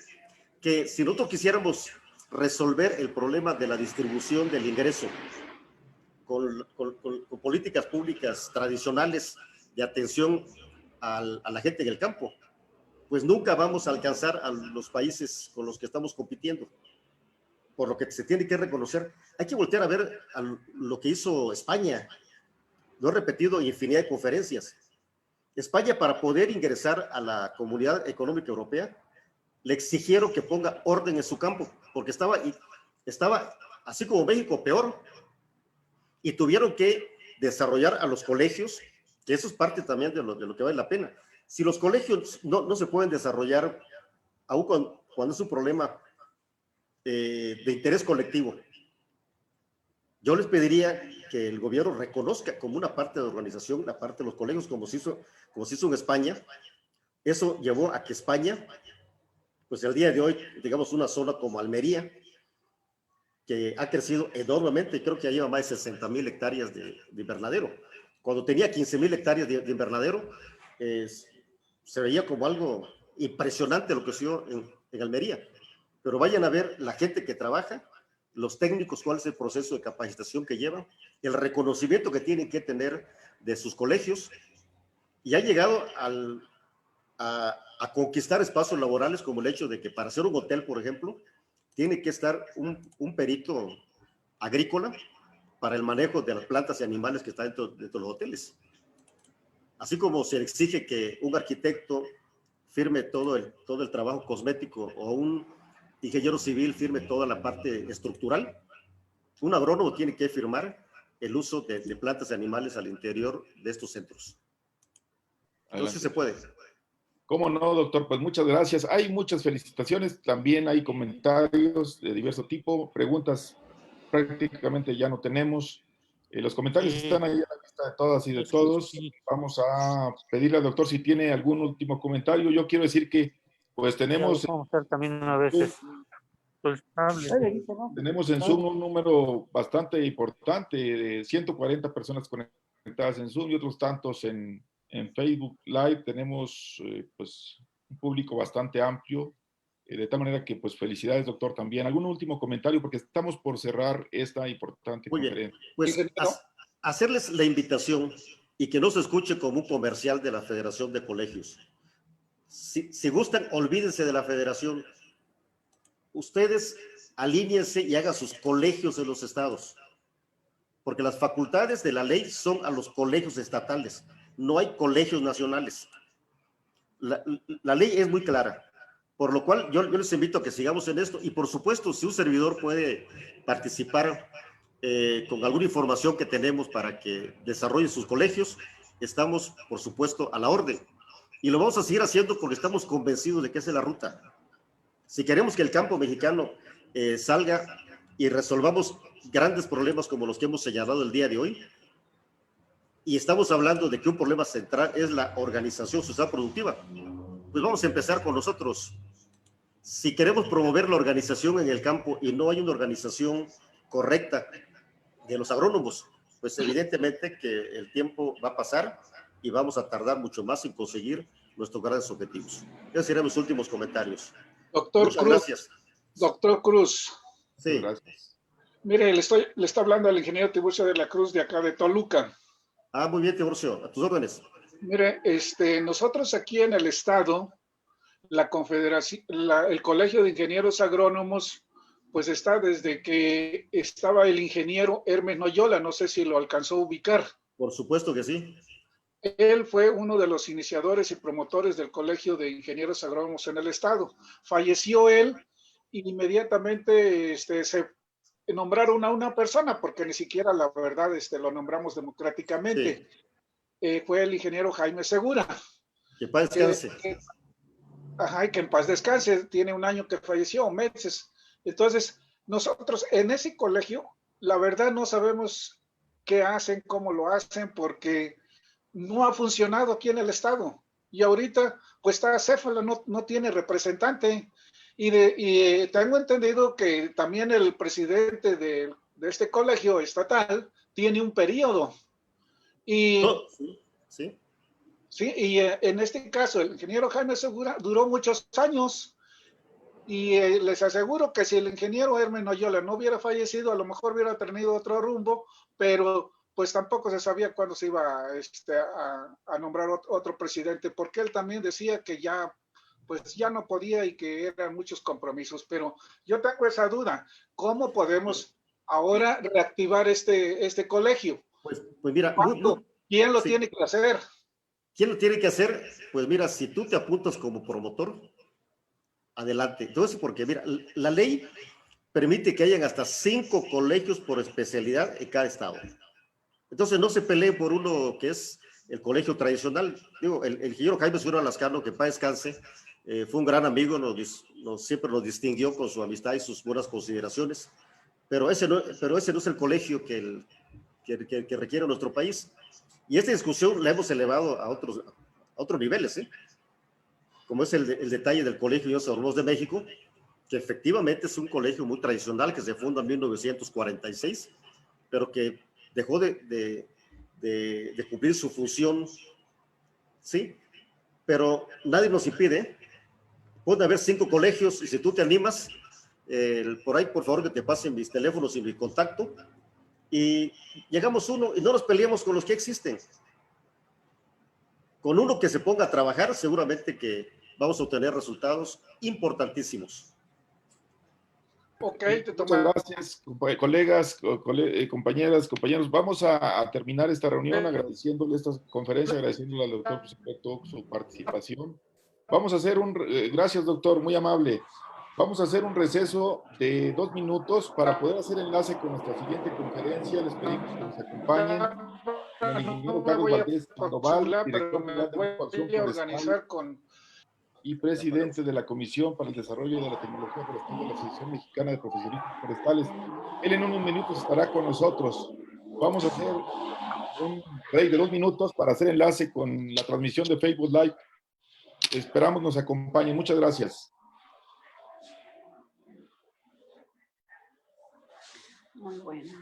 Que si nosotros quisiéramos resolver el problema de la distribución del ingreso con políticas públicas tradicionales de atención a la gente en el campo, pues nunca vamos a alcanzar a los países con los que estamos compitiendo. Por lo que se tiene que reconocer, hay que voltear a ver lo que hizo España. Lo he repetido en infinidad de conferencias. España, para poder ingresar a la Comunidad Económica Europea, le exigieron que ponga orden en su campo, porque estaba así como México, peor, y tuvieron que desarrollar a los colegios, que eso es parte también de lo que vale la pena. Si los colegios no se pueden desarrollar, aún cuando es un problema de interés colectivo, yo les pediría que el gobierno reconozca como una parte de la organización la parte de los colegios, como se hizo en España. Eso llevó a que España, pues el día de hoy, digamos una zona como Almería, que ha crecido enormemente, y creo que ya lleva más de 60,000 hectáreas de invernadero. Cuando tenía 15,000 hectáreas de invernadero, se veía como algo impresionante lo que se dio en Almería. Pero vayan a ver la gente que trabaja, los técnicos, cuál es el proceso de capacitación que llevan, el reconocimiento que tienen que tener de sus colegios, y ha llegado a conquistar espacios laborales, como el hecho de que para hacer un hotel, por ejemplo, tiene que estar un perito agrícola para el manejo de las plantas y animales que están dentro de los hoteles. Así como se exige que un arquitecto firme todo el trabajo cosmético, o un ingeniero civil firme toda la parte estructural, un agrónomo tiene que firmar el uso de plantas y animales al interior de estos centros. Entonces se puede. ¿Cómo no, doctor? Pues muchas gracias. Hay muchas felicitaciones, también hay comentarios de diverso tipo, preguntas prácticamente ya no tenemos. Los comentarios están ahí a la vista de todas y de todos. Vamos a pedirle al doctor si tiene algún último comentario. Yo quiero decir que pues tenemos... Vamos a hacer también una vez tenemos en Zoom un número bastante importante, de 140 personas conectadas en Zoom y otros tantos en Facebook Live. Tenemos pues un público bastante amplio, de tal manera que pues felicidades, doctor, también. ¿Algún último comentario? Porque estamos por cerrar esta importante conferencia. Pues hacerles la invitación y que no se escuche como un comercial de la Federación de Colegios. Si gustan, olvídense de la federación. Ustedes alíñense y hagan sus colegios en los estados, porque las facultades de la ley son a los colegios estatales, no hay colegios nacionales. la ley es muy clara, por lo cual yo les invito a que sigamos en esto y por supuesto si un servidor puede participar con alguna información que tenemos para que desarrollen sus colegios, estamos por supuesto a la orden y lo vamos a seguir haciendo porque estamos convencidos de que esa es la ruta. Si queremos que el campo mexicano salga y resolvamos grandes problemas como los que hemos señalado el día de hoy, y estamos hablando de que un problema central es la organización social productiva, pues vamos a empezar con nosotros. Si queremos promover la organización en el campo y no hay una organización correcta de los agrónomos, pues evidentemente que el tiempo va a pasar y vamos a tardar mucho más en conseguir nuestros grandes objetivos. Esos serían mis últimos comentarios. Doctor Muchas Cruz, gracias. doctor Cruz, Sí. Gracias. mire, le está hablando al ingeniero Tiburcio de la Cruz de acá de Toluca. Muy bien, Tiburcio, a tus órdenes. Mire, nosotros aquí en el estado, la Confederación, el Colegio de Ingenieros Agrónomos, pues está desde que estaba el ingeniero Hermes Noyola, no sé si lo alcanzó a ubicar. Por supuesto que sí. Él fue uno de los iniciadores y promotores del Colegio de Ingenieros Agrónomos en el estado. Falleció él y inmediatamente se nombraron a una persona, porque ni siquiera la verdad lo nombramos democráticamente. Sí. Fue el ingeniero Jaime Segura. Que paz descanse. Y que en paz descanse. Tiene un año que falleció, meses. Entonces, nosotros en ese colegio, la verdad no sabemos qué hacen, cómo lo hacen, porque no ha funcionado aquí en el estado. Y ahorita, pues está acéfala, no tiene representante. Y tengo entendido que también el presidente de este colegio estatal tiene un periodo. Y, sí. Sí, y en este caso, el ingeniero Jaime Segura duró muchos años. Y les aseguro que si el ingeniero Hermes Noyola no hubiera fallecido, a lo mejor hubiera tenido otro rumbo, pero pues tampoco se sabía cuándo se iba a nombrar otro presidente, porque él también decía que ya no podía y que eran muchos compromisos. Pero yo tengo esa duda, ¿cómo podemos ahora reactivar este colegio? Pues mira, ¿Quién lo tiene que hacer? ¿Quién lo tiene que hacer? Pues mira, si tú te apuntas como promotor, adelante. Entonces, porque mira, la ley permite que hayan hasta 5 colegios por especialidad en cada estado. Entonces, no se pelee por uno que es el colegio tradicional. Digo, el ingeniero Jaime Segura Lascano, que paz descanse, fue un gran amigo, siempre nos distinguió con su amistad y sus buenas consideraciones, pero ese no es el colegio que requiere nuestro país. Y esta discusión la hemos elevado a otros niveles, como es el detalle del Colegio de Ingenieros Agrónomos de México, que efectivamente es un colegio muy tradicional que se funda en 1946, pero que dejó de cumplir su función, ¿sí? Pero nadie nos impide. Pueden haber 5 colegios y si tú te animas, por ahí, por favor, que te pasen mis teléfonos y mi contacto, y llegamos uno y no nos peleemos con los que existen. Con uno que se ponga a trabajar, seguramente que vamos a obtener resultados importantísimos. Ok, muchas gracias, colegas, compañeras, compañeros. Vamos a terminar esta reunión agradeciéndole esta conferencia, agradeciéndole al doctor Cruz su participación. Vamos a hacer gracias, doctor, muy amable. Vamos a hacer un receso de 2 minutos para poder hacer enlace con nuestra siguiente conferencia. Les pedimos que nos acompañen. El ingeniero Carlos Valdés Sandoval, director general de Acción Forestal y presidente de la Comisión para el Desarrollo de la Tecnología Forestal de la Asociación Mexicana de Profesionistas Forestales. Él en unos minutos estará con nosotros. Vamos a hacer un break de 2 minutos para hacer enlace con la transmisión de Facebook Live. Esperamos nos acompañen. Muchas gracias. Muy bueno.